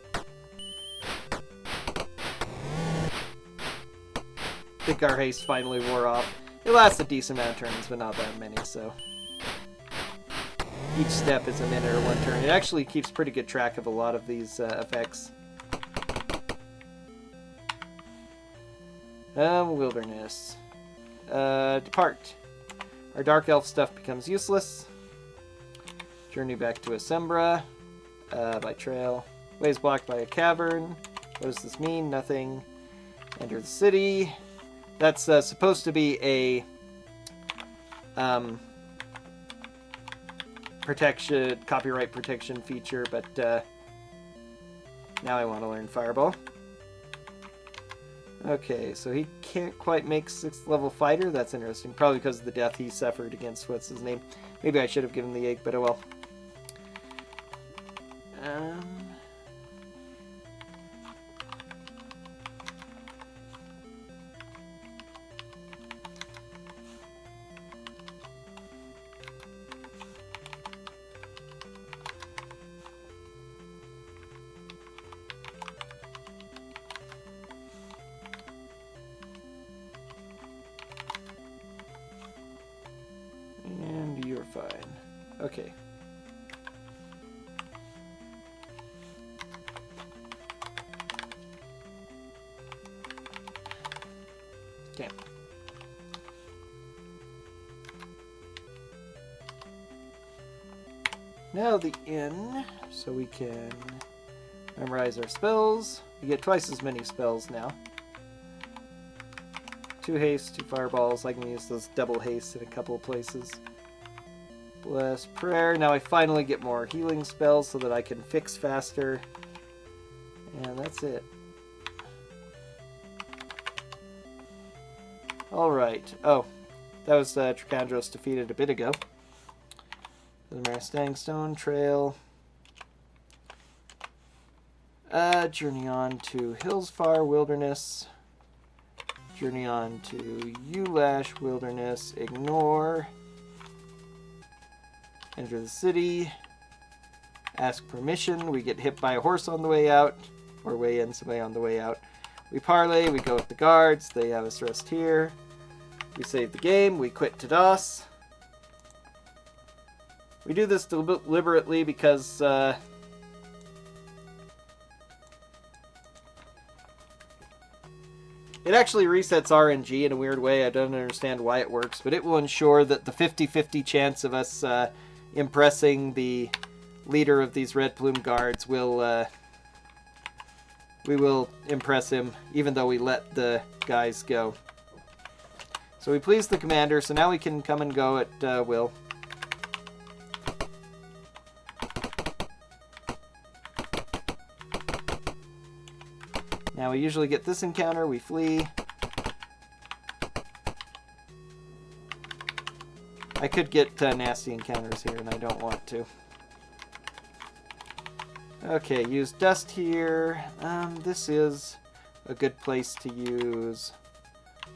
I think our haste finally wore off. It lasts a decent amount of turns, but not that many, so each step is a minute or 1 turn. It actually keeps pretty good track of a lot of these effects. Wilderness. Depart. Our Dark Elf stuff becomes useless. Journey back to Asembra by trail. Ways blocked by a cavern. What does this mean? Nothing. Enter the city. That's supposed to be a copyright protection feature, but now I want to learn Fireball. Okay, so he can't quite make 6th level fighter. That's interesting. Probably because of the death he suffered against, what's his name? Maybe I should have given the egg, but oh well. And you're fine. Okay. Okay. Now the inn, so we can memorize our spells. We get twice as many spells now. 2 haste, 2 fireballs. I can use those double haste in a couple of places. Bless prayer. Now I finally get more healing spells so that I can fix faster. And that's it. Alright. Oh, that was Tricandros defeated a bit ago. The Mustang Stone Trail. Journey on to Hillsfar Wilderness. Journey on to Ulash Wilderness. Ignore. Enter the city. Ask permission. We get hit by a horse on the way out. Or way in, somebody on the way out. We parley. We go with the guards. They have us rest here. We save the game. We quit to DOS. We do this deliberately because it actually resets RNG in a weird way. I don't understand why it works, but it will ensure that the 50-50 chance of us impressing the leader of these Red Plume Guards will we will impress him, even though we let the guys go. So we please the commander, so now we can come and go at will. Now we usually get this encounter, we flee. I could get nasty encounters here, and I don't want to. Okay, use dust here. This is a good place to use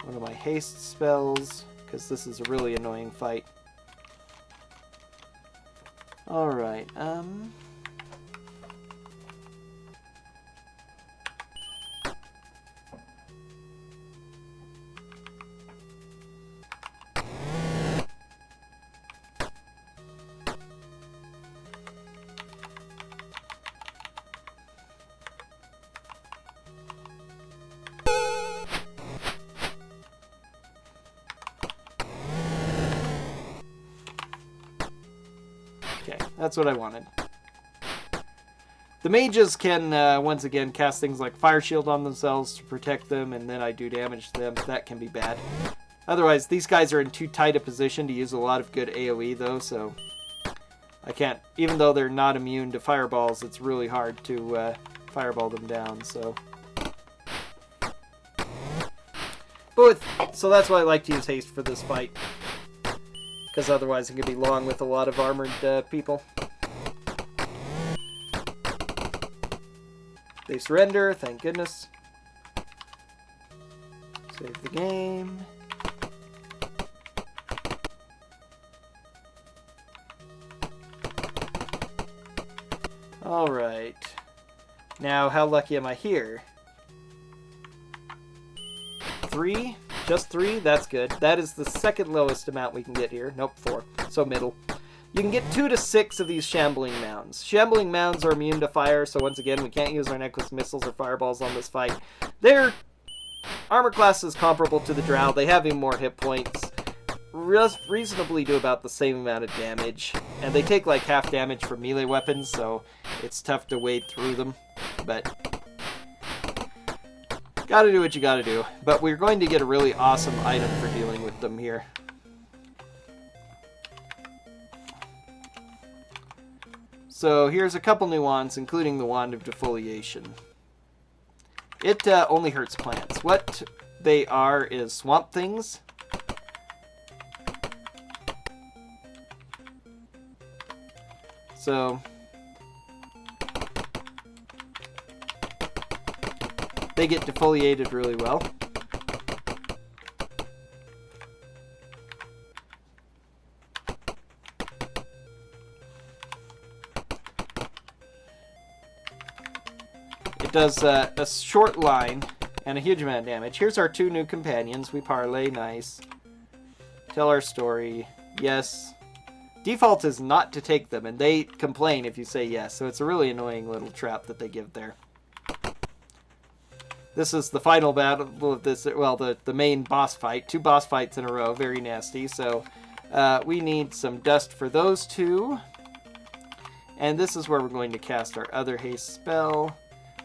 one of my haste spells, because this is a really annoying fight. Alright, that's what I wanted. The mages can, once again, cast things like Fire Shield on themselves to protect them, and then I do damage to them. That can be bad. Otherwise, these guys are in too tight a position to use a lot of good AoE, though, so I can't... Even though they're not immune to fireballs, it's really hard to fireball them down, so... So that's why I like to use haste for this fight. Because otherwise it could be long with a lot of armored people. They surrender, thank goodness. So Save the game. Alright. Now, how lucky am I here? 3? Just 3? That's good. That is the second lowest amount we can get here. Nope, 4. So middle. You can get 2 to 6 of these Shambling Mounds. Shambling Mounds are immune to fire, so once again, we can't use our Necklace Missiles or Fireballs on this fight. Their armor class is comparable to the Drow. They have even more hit points. Reasonably do about the same amount of damage. And they take like half damage from melee weapons, so it's tough to wade through them. But gotta do what you gotta do. But we're going to get a really awesome item for dealing with them here. So here's a couple new wands, including the Wand of Defoliation. It only hurts plants. What they are is swamp things. So they get defoliated really well. It does a short line and a huge amount of damage. Here's our 2 new companions. We parlay, nice. Tell our story, yes. Default is not to take them, and they complain if you say yes, so it's a really annoying little trap that they give there. This is the final battle of this, well, the main boss fight. 2 boss fights in a row, very nasty, so we need some dust for those 2. And this is where we're going to cast our other haste spell.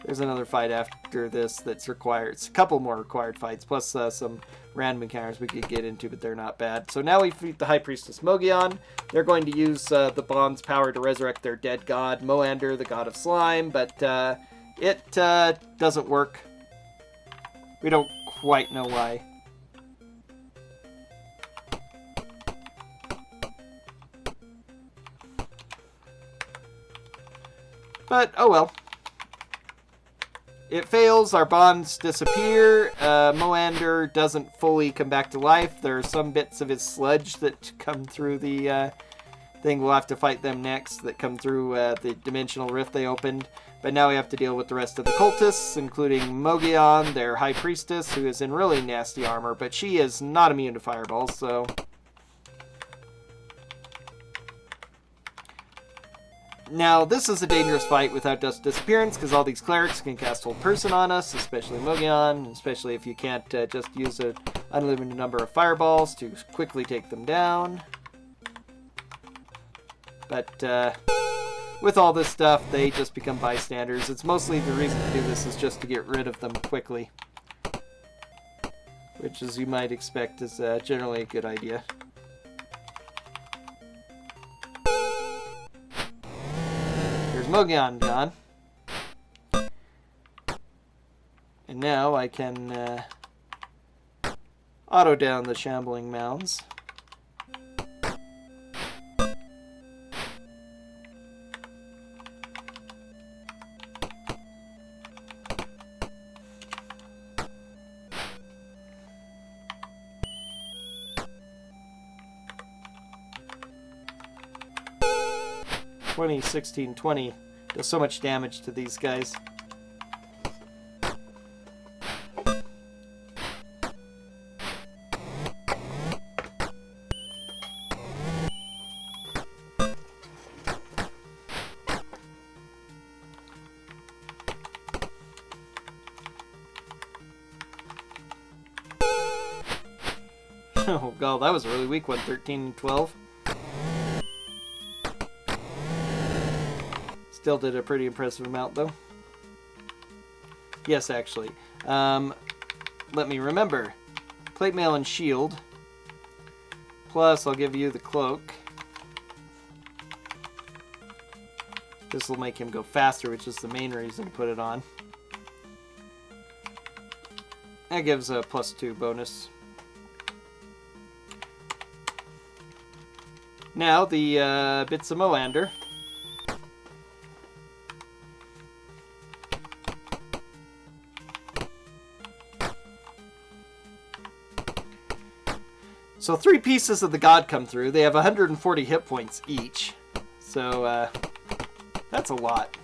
There's another fight after this that's required. It's a couple more required fights, plus some random encounters we could get into, but they're not bad. So now we defeat the High Priestess Mogion. They're going to use the Bond's power to resurrect their dead god, Moander, the god of slime, but it doesn't work. We don't quite know why. But, oh well. It fails, our bonds disappear, Moander doesn't fully come back to life. There are some bits of his sludge that come through the thing. We'll have to fight them next, that come through the dimensional rift they opened. But now we have to deal with the rest of the cultists, including Mogion, their high priestess, who is in really nasty armor, but she is not immune to fireballs, so... Now, this is a dangerous fight without dust disappearance, because all these clerics can cast Hold Person on us, especially Mogion, especially if you can't just use an unlimited number of fireballs to quickly take them down. But with all this stuff, they just become bystanders. It's mostly the reason to do this is just to get rid of them quickly, which, as you might expect, is generally a good idea. Mogion gone. And now I can auto down the Shambling Mounds. $20, $16, $20 does so much damage to these guys. Oh god, that was a really weak one, 13 and 12. Still did a pretty impressive amount, though. Yes, actually. Let me remember. Plate mail and shield. Plus, I'll give you the cloak. This will make him go faster, which is the main reason to put it on. That gives a +2 bonus. Now, the bits of Moander. So 3 pieces of the god come through. They have 140 hit points each. So that's a lot.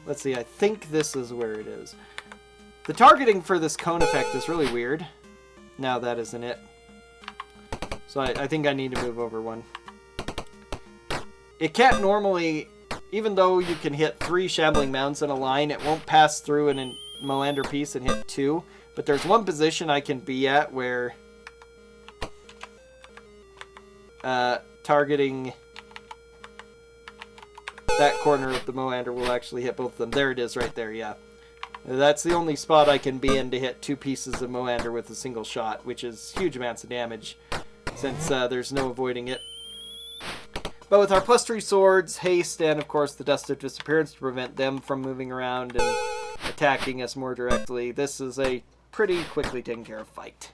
Let's see, I think this is where it is. The targeting for this cone effect is really weird. No, that isn't it. So I think I need to move over one. It can't normally, even though you can hit 3 shambling mounds in a line, it won't pass through a Molander piece and hit 2. But there's one position I can be at where targeting that corner of the Molander will actually hit both of them. There it is right there, yeah. That's the only spot I can be in to hit 2 pieces of Molander with a single shot, which is huge amounts of damage, since there's no avoiding it. But with our +3 swords, haste, and of course the Dust of Disappearance to prevent them from moving around and attacking us more directly, this is a pretty quickly taken care of fight.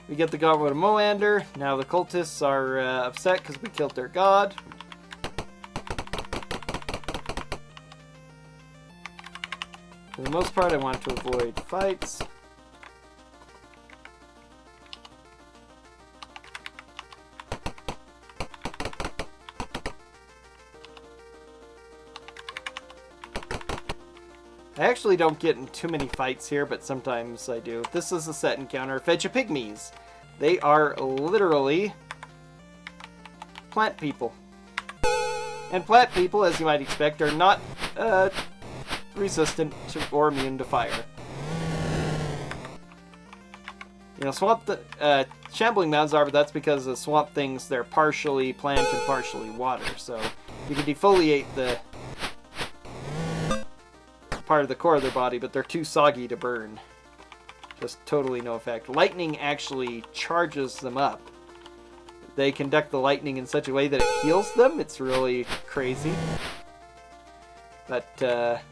We get the Goblet of Molander. Now the cultists are upset because we killed their god. For the most part, I want to avoid fights. I actually don't get in too many fights here, but sometimes I do. This is a set encounter. Vegapygmies. They are literally plant people. And plant people, as you might expect, are not resistant to, or immune to fire. You know, shambling mounds are, but that's because the swamp things, they're partially plant and partially water. So you can defoliate the part of the core of their body, but they're too soggy to burn. Just totally no effect. Lightning actually charges them up. They conduct the lightning in such a way that it heals them. It's really crazy. But,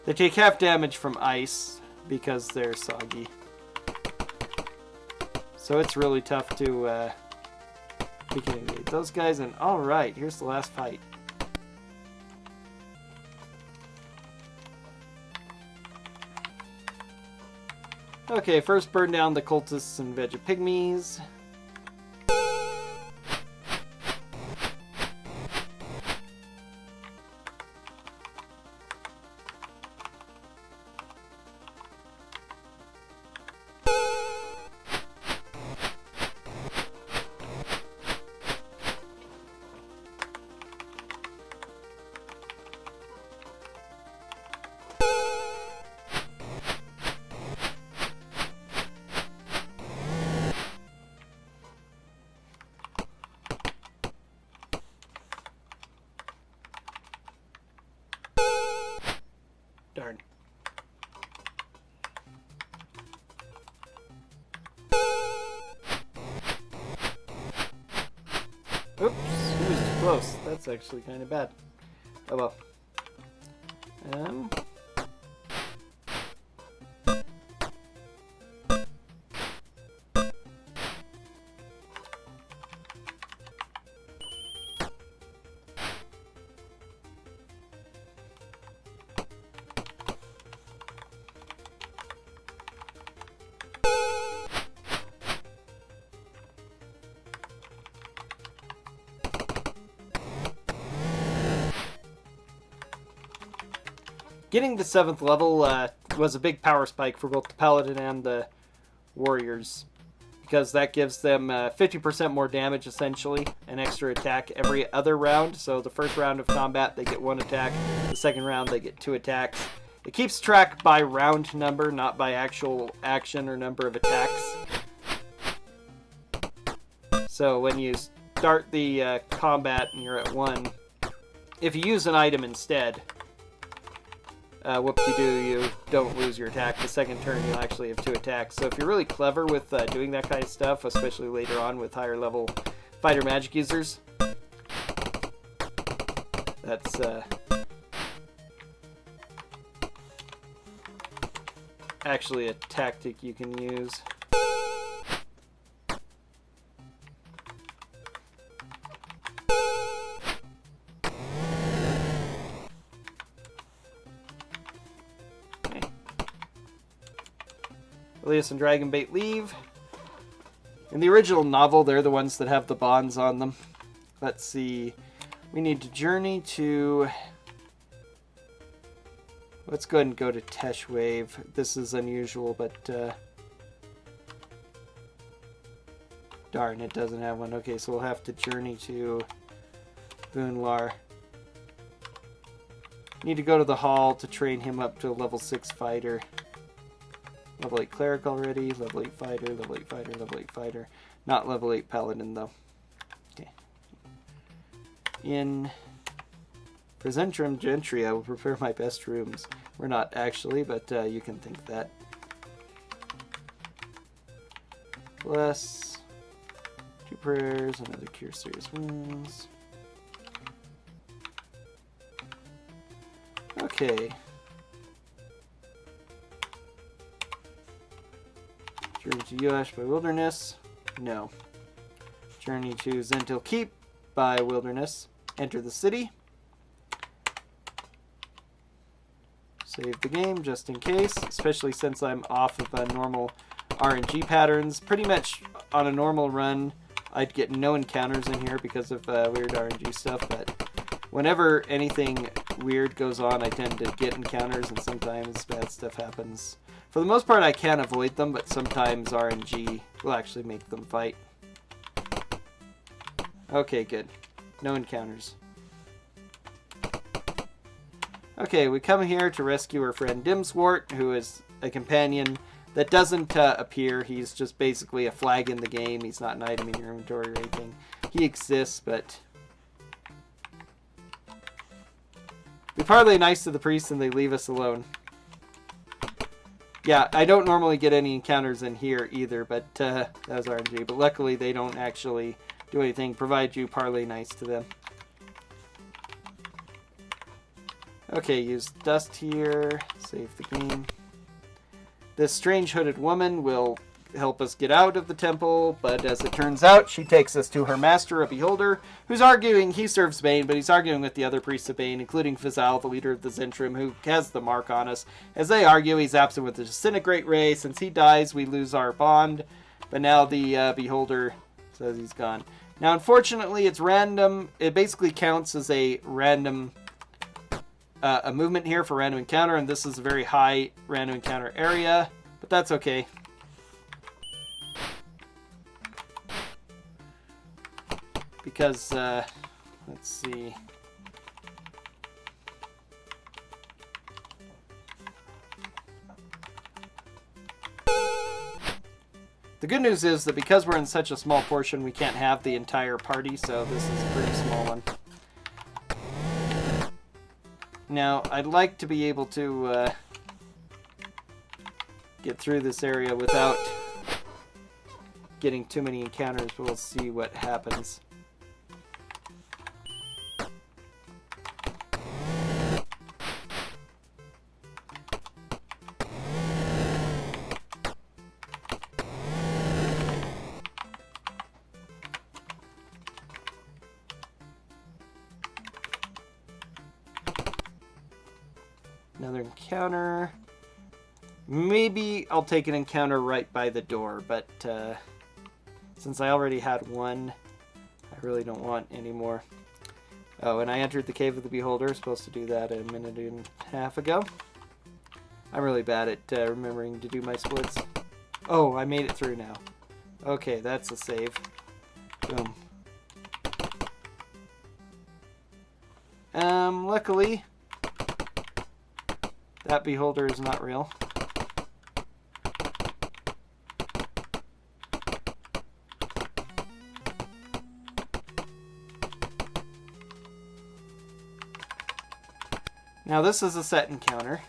they take half damage from ice because they're soggy. So it's really tough to engage those guys. And alright, here's the last fight. Okay, first burn down the cultists and Vegapygmies. Darn. Oops, he was too close. That's actually kind of bad. Oh well. Getting to 7th level was a big power spike for both the Paladin and the Warriors, because that gives them 50% more damage, essentially, an extra attack every other round. So the first round of combat, they get 1 attack. The second round, they get 2 attacks. It keeps track by round number, not by actual action or number of attacks. So when you start the combat and you're at 1, if you use an item instead, whoop-de-doo, you don't lose your attack. The second turn, you'll actually have 2 attacks. So if you're really clever with doing that kind of stuff, especially later on with higher level fighter magic users, that's actually a tactic you can use. Elias and Dragonbait leave. In the original novel, they're the ones that have the bonds on them. Let's see. We need to journey to... Let's go ahead and go to Tesh Wave. This is unusual, but... Darn, it doesn't have one. Okay, so we'll have to journey to Boonlar. Need to go to the hall to train him up to a level 6 fighter. Level 8 Cleric already, level 8 Fighter, level 8 Fighter, level 8 Fighter. Not level 8 Paladin, though. Okay. In Presentrum Gentry, I will prepare my best rooms. We're not actually, but you can think that. Bless. 2 prayers, another cure serious wounds. Okay. Journey to Yoash by Wilderness. No. Journey to Zentil Keep by Wilderness. Enter the city. Save the game just in case, especially since I'm off of normal RNG patterns. Pretty much on a normal run, I'd get no encounters in here because of weird RNG stuff, but whenever anything weird goes on, I tend to get encounters, and sometimes bad stuff happens. For the most part, I can avoid them, but sometimes RNG will actually make them fight. Okay, good. No encounters. Okay, we come here to rescue our friend Dimswart, who is a companion that doesn't appear. He's just basically a flag in the game. He's not an item in your inventory or anything. He exists, but... we parlay nice to the priests and they leave us alone. Yeah, I don't normally get any encounters in here either, but that was RNG. But luckily they don't actually do anything, provide you parlay nice to them. Okay, use dust here, save the game. This strange hooded woman will help us get out of the temple, but as it turns out, she takes us to her master, a beholder, who's arguing he serves Bane, but he's arguing with the other priests of Bane, including Fizal, the leader of the Zentrum, who has the mark on us. As they argue, he's absent with the disintegrate ray. Since he dies, we lose our bond, but now the beholder says he's gone. Now, unfortunately, it's random. It basically counts as a random a movement here for random encounter, and this is a very high random encounter area, but that's okay. Because, let's see. The good news is that because we're in such a small portion, we can't have the entire party, so this is a pretty small one. Now, I'd like to be able to get through this area without getting too many encounters, but we'll see what happens. Another encounter. Maybe I'll take an encounter right by the door, but since I already had one, I really don't want any more. Oh, and I entered the Cave of the Beholder. Supposed to do that a minute and a half ago. I'm really bad at remembering to do my splits. Oh, I made it through now. Okay, that's a save. Boom. Luckily, that beholder is not real. Now this is a set encounter.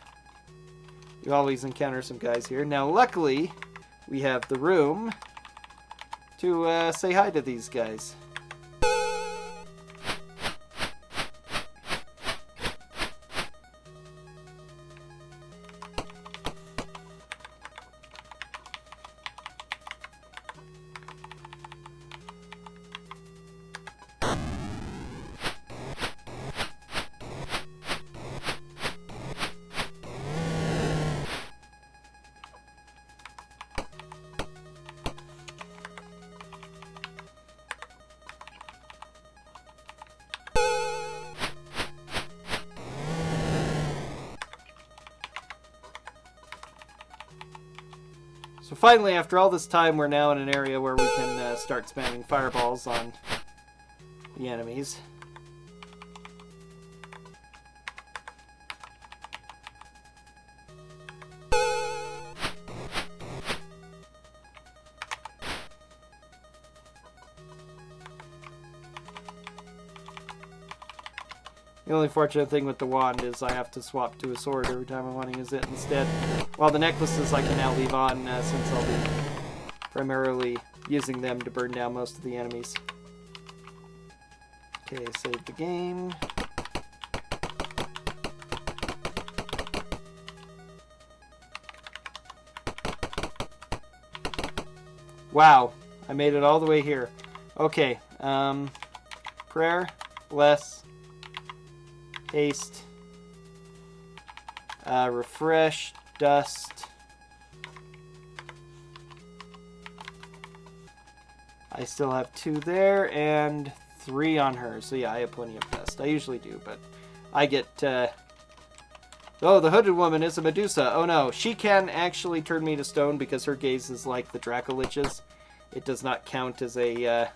You always encounter some guys here. Now luckily, we have the room to say hi to these guys. So finally, after all this time, we're now in an area where we can start spamming fireballs on the enemies. The only fortunate thing with the wand is I have to swap to a sword every time I want to use it instead. While the necklaces I can now leave on since I'll be primarily using them to burn down most of the enemies. Okay, save the game. Wow, I made it all the way here. Okay, prayer, bless, haste, refresh, dust. I still have 2 there and 3 on her. So yeah, I have plenty of dust. I usually do, but I get... Oh, the hooded woman is a Medusa. Oh no, she can actually turn me to stone because her gaze is like the Dracolich's. It does not count as a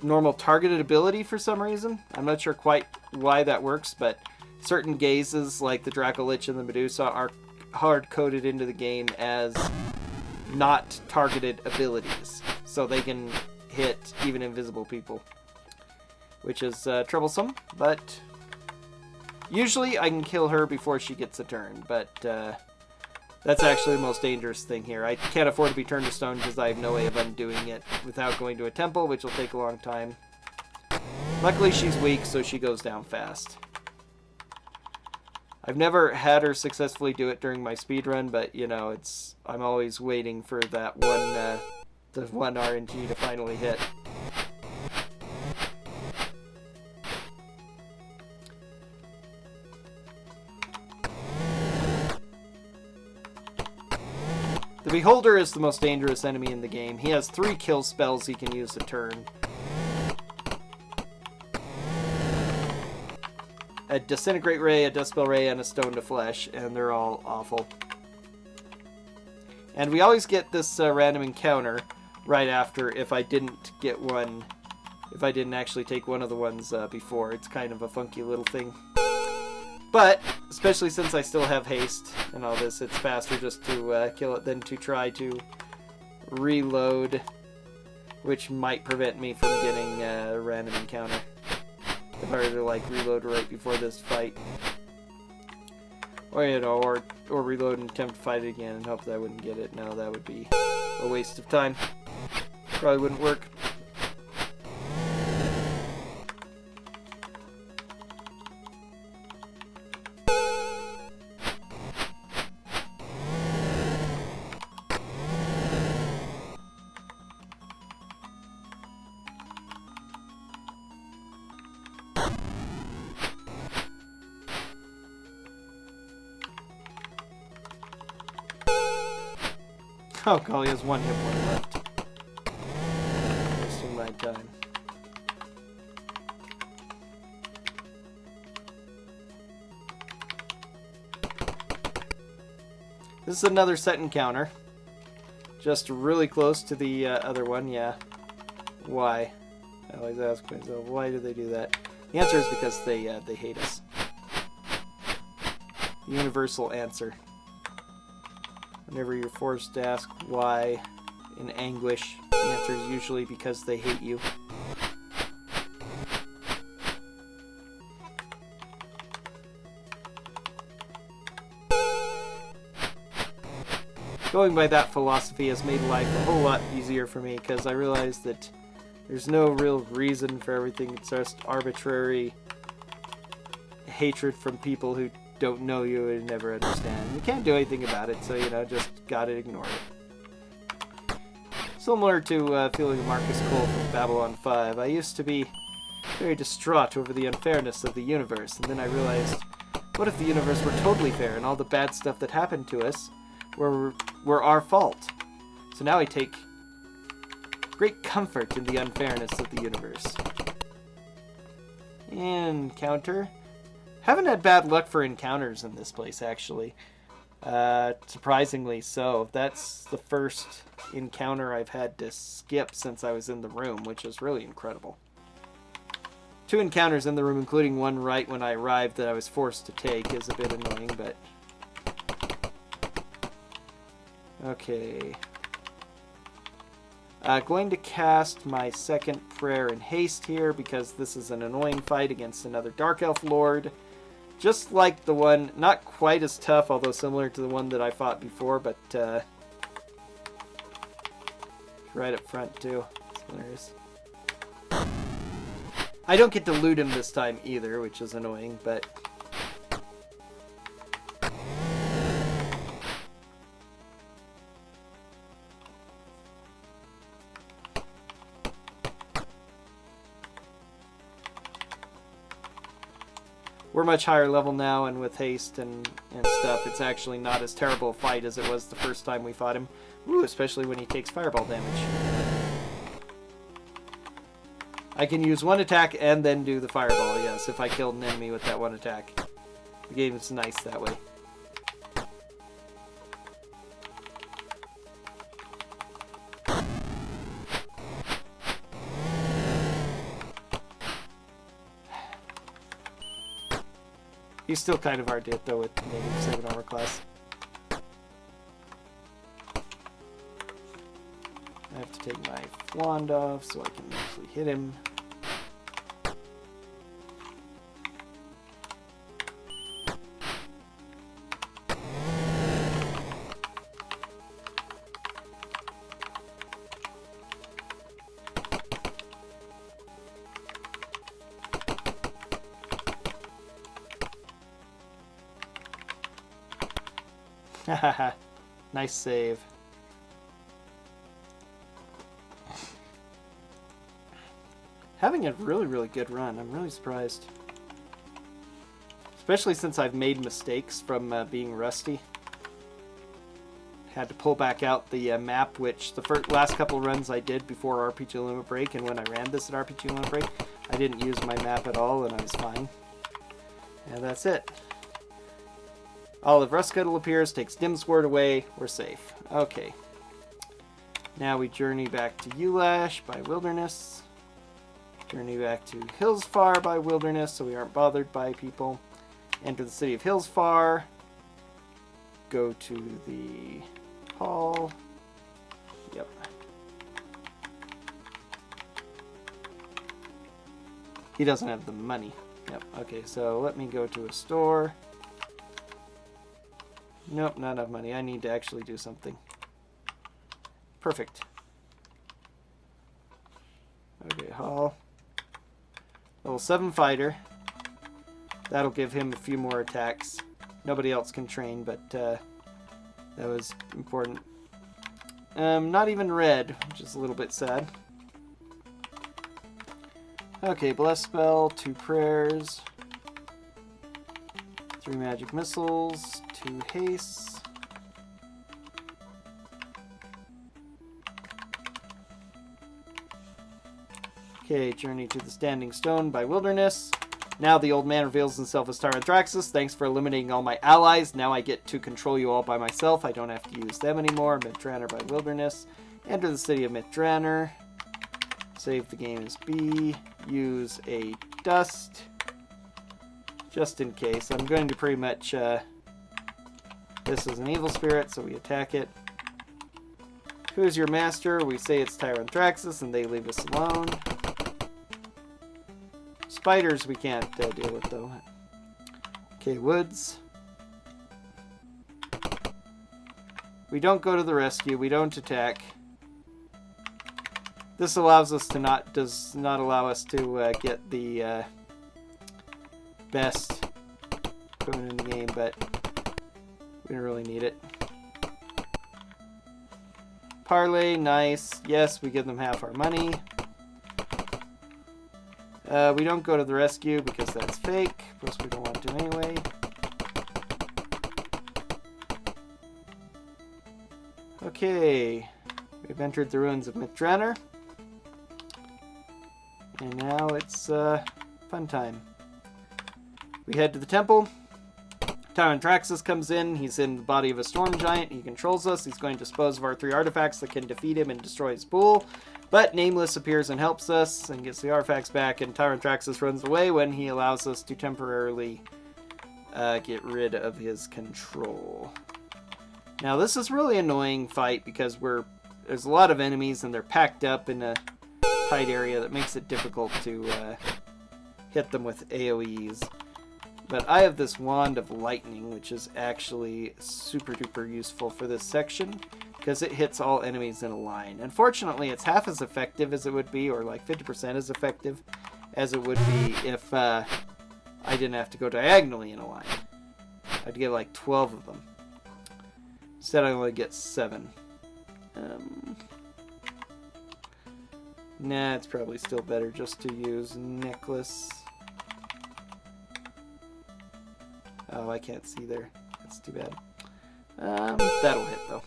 normal targeted ability for some reason. I'm not sure quite why that works, but certain gazes like the Dracolich and the Medusa are hard-coded into the game as not targeted abilities. So they can hit even invisible people, which is troublesome, but usually I can kill her before she gets a turn, but that's actually the most dangerous thing here. I can't afford to be turned to stone because I have no way of undoing it without going to a temple, which will take a long time. Luckily, she's weak, so she goes down fast. I've never had her successfully do it during my speedrun, but, you know, I'm always waiting for that the one RNG to finally hit. The Beholder is the most dangerous enemy in the game. He has 3 kill spells he can use a turn. A Disintegrate Ray, a Dispel Ray, and a Stone to Flesh, and they're all awful. And we always get this random encounter right after if I didn't get one, if I didn't actually take one of the ones before. It's kind of a funky little thing. But, especially since I still have haste and all this, it's faster just to kill it than to try to reload, which might prevent me from getting a random encounter. If I were to, like, reload right before this fight. Or, you know, or reload and attempt to fight it again and hope that I wouldn't get it. No, that would be a waste of time. Probably wouldn't work. Oh, golly, he has 1 hit point left. Wasting my time. This is another set encounter. Just really close to the other one, yeah. Why? I always ask myself, why do they do that? The answer is because they hate us. Universal answer. Whenever you're forced to ask why in anguish, the answer is usually because they hate you. Going by that philosophy has made life a whole lot easier for me, because I realized that there's no real reason for everything. It's just arbitrary hatred from people who don't know you and never understand. You can't do anything about it, so, you know, just gotta ignore it. Similar to feeling a Marcus Cole from Babylon 5, I used to be very distraught over the unfairness of the universe, and then I realized, what if the universe were totally fair and all the bad stuff that happened to us were our fault? So now I take great comfort in the unfairness of the universe. Encounter. Haven't had bad luck for encounters in this place, actually. Surprisingly so. That's the first encounter I've had to skip since I was in the room, which is really incredible. 2 encounters in the room, including one right when I arrived that I was forced to take, is a bit annoying, but... Okay. Going to cast my second prayer in haste here, because this is an annoying fight against another Dark Elf Lord. Just like the one, not quite as tough, although similar to the one that I fought before, but right up front too. It's hilarious. I don't get to loot him this time either, which is annoying, but... We're much higher level now, and with haste and stuff, it's actually not as terrible a fight as it was the first time we fought him. Ooh, especially when he takes fireball damage. I can use one attack and then do the fireball, yes, if I killed an enemy with that one attack. The game is nice that way. He's still kind of hard to hit, though, with -7 armor class. I have to take my wand off so I can actually hit him. Hahaha. Nice save. Having a really, really good run. I'm really surprised. Especially since I've made mistakes from being rusty. Had to pull back out the map, which the last couple runs I did before RPG Limit Break, and when I ran this at RPG Limit Break, I didn't use my map at all, and I was fine. And that's it. Olive Rustcuttle appears, takes Dim Sword away, we're safe. Okay. Now we journey back to Ulash by Wilderness. Journey back to Hillsfar by Wilderness, so we aren't bothered by people. Enter the city of Hillsfar. Go to the hall. Yep. He doesn't have the money. Yep, okay, so let me go to a store. Nope, not enough money. I need to actually do something. Perfect. Okay, hall. Level 7 fighter. That'll give him a few more attacks. Nobody else can train, but that was important. Not even red, which is a little bit sad. Okay, bless spell, 2 prayers, 3 magic missiles, 2 hastes. Okay, journey to the Standing Stone by Wilderness. Now the old man reveals himself as Tyranthraxus. Thanks for eliminating all my allies. Now I get to control you all by myself. I don't have to use them anymore. Midranor by Wilderness. Enter the city of Midranor. Save the game as B. Use a dust. Just in case. I'm going to pretty much... this is an evil spirit, so we attack it. Who's your master? We say it's Tyranthraxus, and they leave us alone. Spiders we can't deal with, though. Okay, woods. We don't go to the rescue. We don't attack. This allows us to does not allow us to get the best equipment in the game, but we don't really need it. Parlay, nice. Yes, we give them half our money. We don't go to the rescue because that's fake. Plus we don't want to anyway. Okay. We've entered the ruins of Midranor. And now it's fun time. We head to the temple. Tyranthraxus comes in. He's in the body of a storm giant. He controls us. He's going to dispose of our 3 artifacts that can defeat him and destroy his pool. But Nameless appears and helps us and gets the artifacts back, and Tyranthraxus runs away when he allows us to temporarily get rid of his control. Now this is really annoying fight because there's a lot of enemies and they're packed up in a tight area that makes it difficult to hit them with AoEs. But I have this Wand of Lightning, which is actually super duper useful for this section because it hits all enemies in a line. Unfortunately, it's half as effective as it would be, or like 50% as effective as it would be if I didn't have to go diagonally in a line. I'd get like 12 of them. Instead, I only get 7. Nah, it's probably still better just to use Necklace. Oh, I can't see there. That's too bad. That'll hit, though.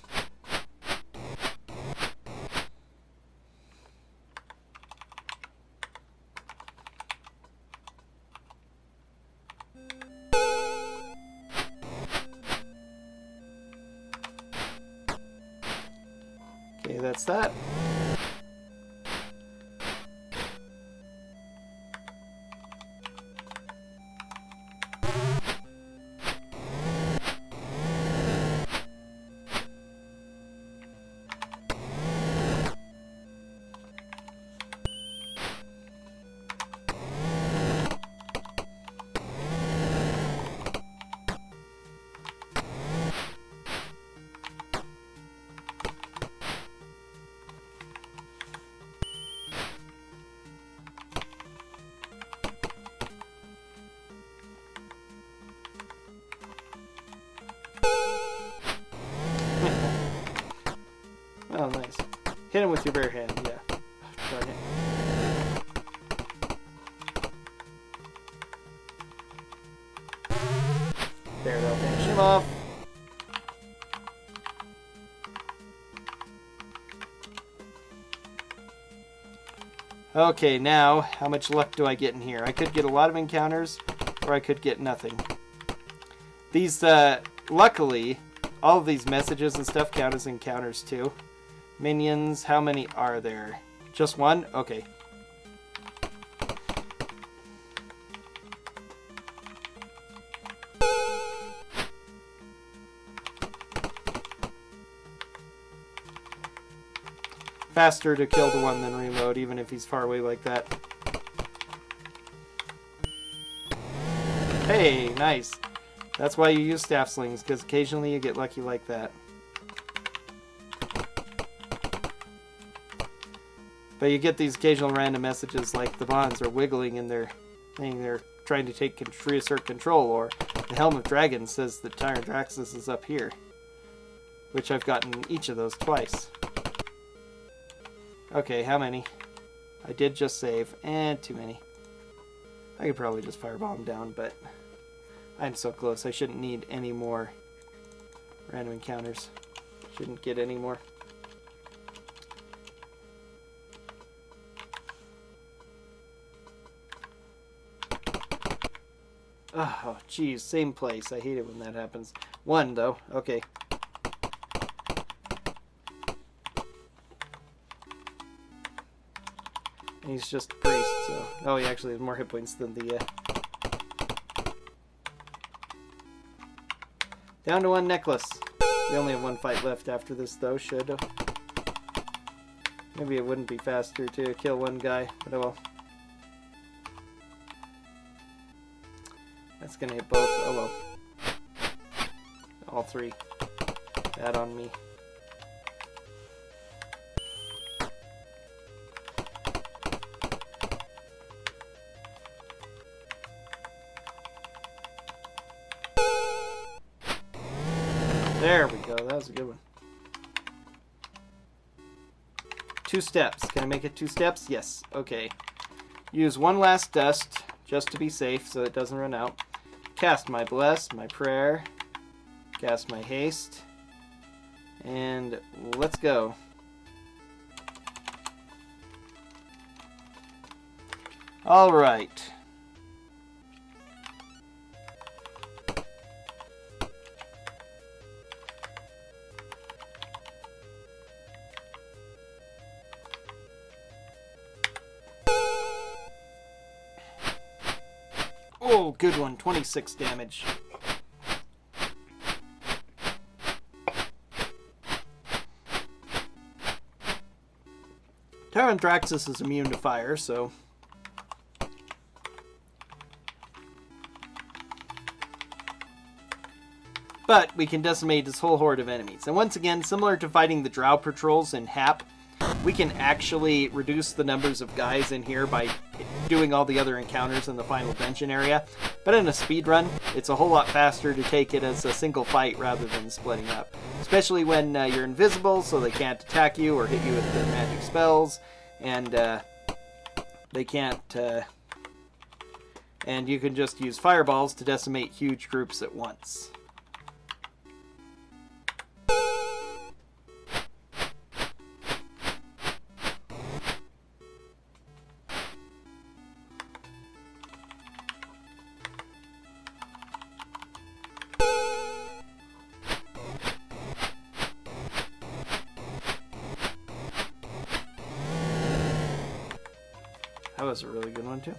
Okay, that's that. Oh, nice. Hit him with your bare hand, yeah. Darn it. There, that'll finish him off. Okay, now, how much luck do I get in here? I could get a lot of encounters, or I could get nothing. These, luckily, all of these messages and stuff count as encounters too. Minions, how many are there? Just one? Okay. Faster to kill the one than reload, even if he's far away like that. Hey, nice. That's why you use staff slings, because occasionally you get lucky like that. But you get these occasional random messages like the bonds are wiggling in their thing, they're trying to reassert control, or the Helm of Dragons says that Tyranthraxus is up here. Which I've gotten each of those twice. Okay, how many? I did just save, and too many. I could probably just fireball them down, but I'm so close. I shouldn't need any more random encounters. Shouldn't get any more. Oh, geez, same place. I hate it when that happens. 1, though. Okay. And he's just a priest, so... Oh, he actually has more hit points than the... Down to 1 necklace. We only have 1 fight left after this, though. Should... Maybe it wouldn't be faster to kill 1 guy, but oh well. That's gonna hit both. Oh well. All 3. Bad on me. There we go. That was a good one. 2 steps. Can I make it 2 steps? Yes. Okay. Use 1 last dust just to be safe so it doesn't run out. Cast my bless, my prayer. Cast my haste. And let's go. All right. Oh, good one. 26 damage. Tyranthraxus is immune to fire, so... But we can decimate this whole horde of enemies. And once again, similar to fighting the Drow patrols in HAP, we can actually reduce the numbers of guys in here by doing all the other encounters in the final dungeon area. But in a speedrun, it's a whole lot faster to take it as a single fight rather than splitting up. Especially when you're invisible, so they can't attack you or hit you with their magic spells. And they can't... and you can just use fireballs to decimate huge groups at once. That was a really good one, too.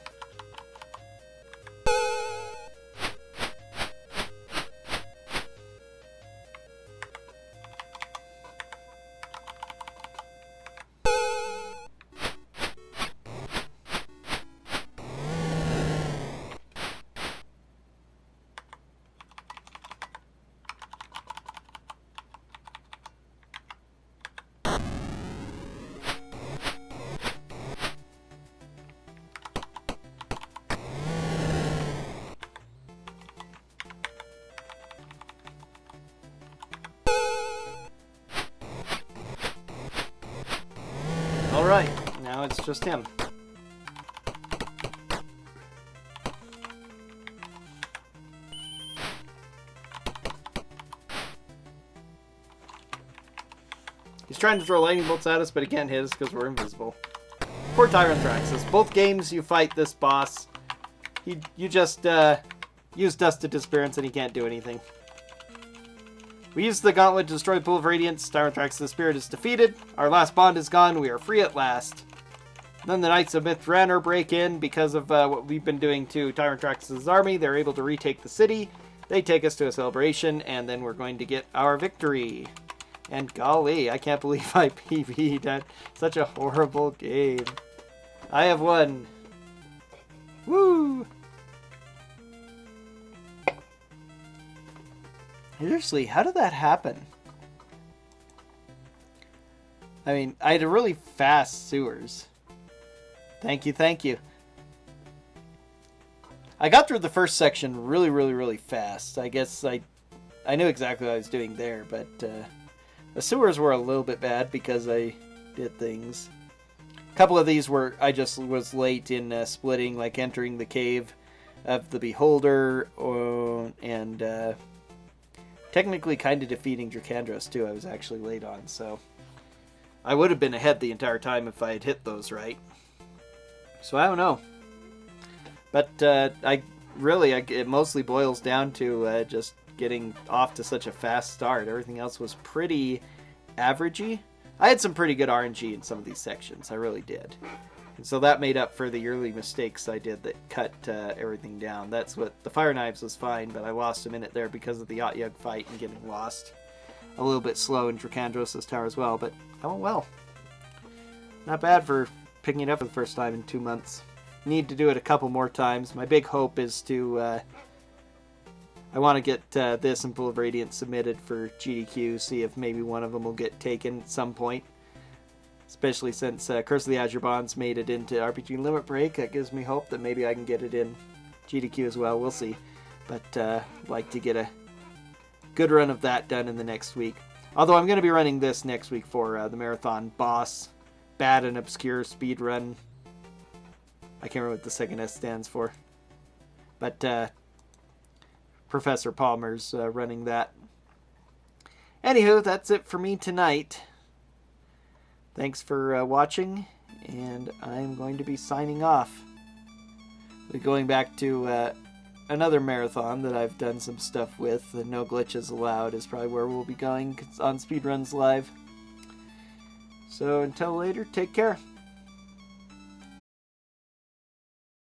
Alright, now it's just him. He's trying to throw lightning bolts at us, but he can't hit us because we're invisible. Poor Tyranthraxus. Both games you fight this boss, you just use Dusted Disappearance and he can't do anything. We use the gauntlet to destroy the pool of radiance. Tyranthraxus' spirit is defeated. Our last bond is gone. We are free at last. Then the Knights of Mithranor break in because of what we've been doing to Tyranthraxus' army. They're able to retake the city. They take us to a celebration, and then we're going to get our victory. And golly, I can't believe I PB'd at such a horrible game. I have won. Woo! Seriously, how did that happen? I mean, I had a really fast sewers. Thank you, thank you. I got through the first section really fast. I guess I knew exactly what I was doing there, but the sewers were a little bit bad because I did things. A couple of these were, I just was late in splitting, like entering the cave of the Beholder, and technically kind of defeating Dracandros too. I was actually late on, so I would have been ahead the entire time if I had hit those right. So I don't know. But I really, it mostly boils down to just getting off to such a fast start. Everything else was pretty averagey. I had some pretty good RNG in some of these sections. I really did. And so that made up for the early mistakes I did that cut everything down. That's what the Fire Knives was fine, but I lost a minute there because of the Yacht Yug fight and getting lost. A little bit slow in Dracandros' tower as well, but I went well. Not bad for picking it up for the first time in 2 months. Need to do it a couple more times. My big hope is to... I want to get this and Pool of Radiance submitted for GDQ, see if maybe one of them will get taken at some point. Especially since Curse of the Azure Bonds made it into RPG Limit Break. That gives me hope that maybe I can get it in GDQ as well. We'll see. But I'd like to get a good run of that done in the next week. Although I'm going to be running this next week for the Marathon Boss. Bad and Obscure Speedrun. I can't remember what the second S stands for. But Professor Palmer's running that. Anywho, that's it for me tonight. Thanks for watching, and I'm going to be signing off. We're going back to another marathon that I've done some stuff with. The No Glitches Allowed is probably where we'll be going on Speedruns Live. So until later, take care.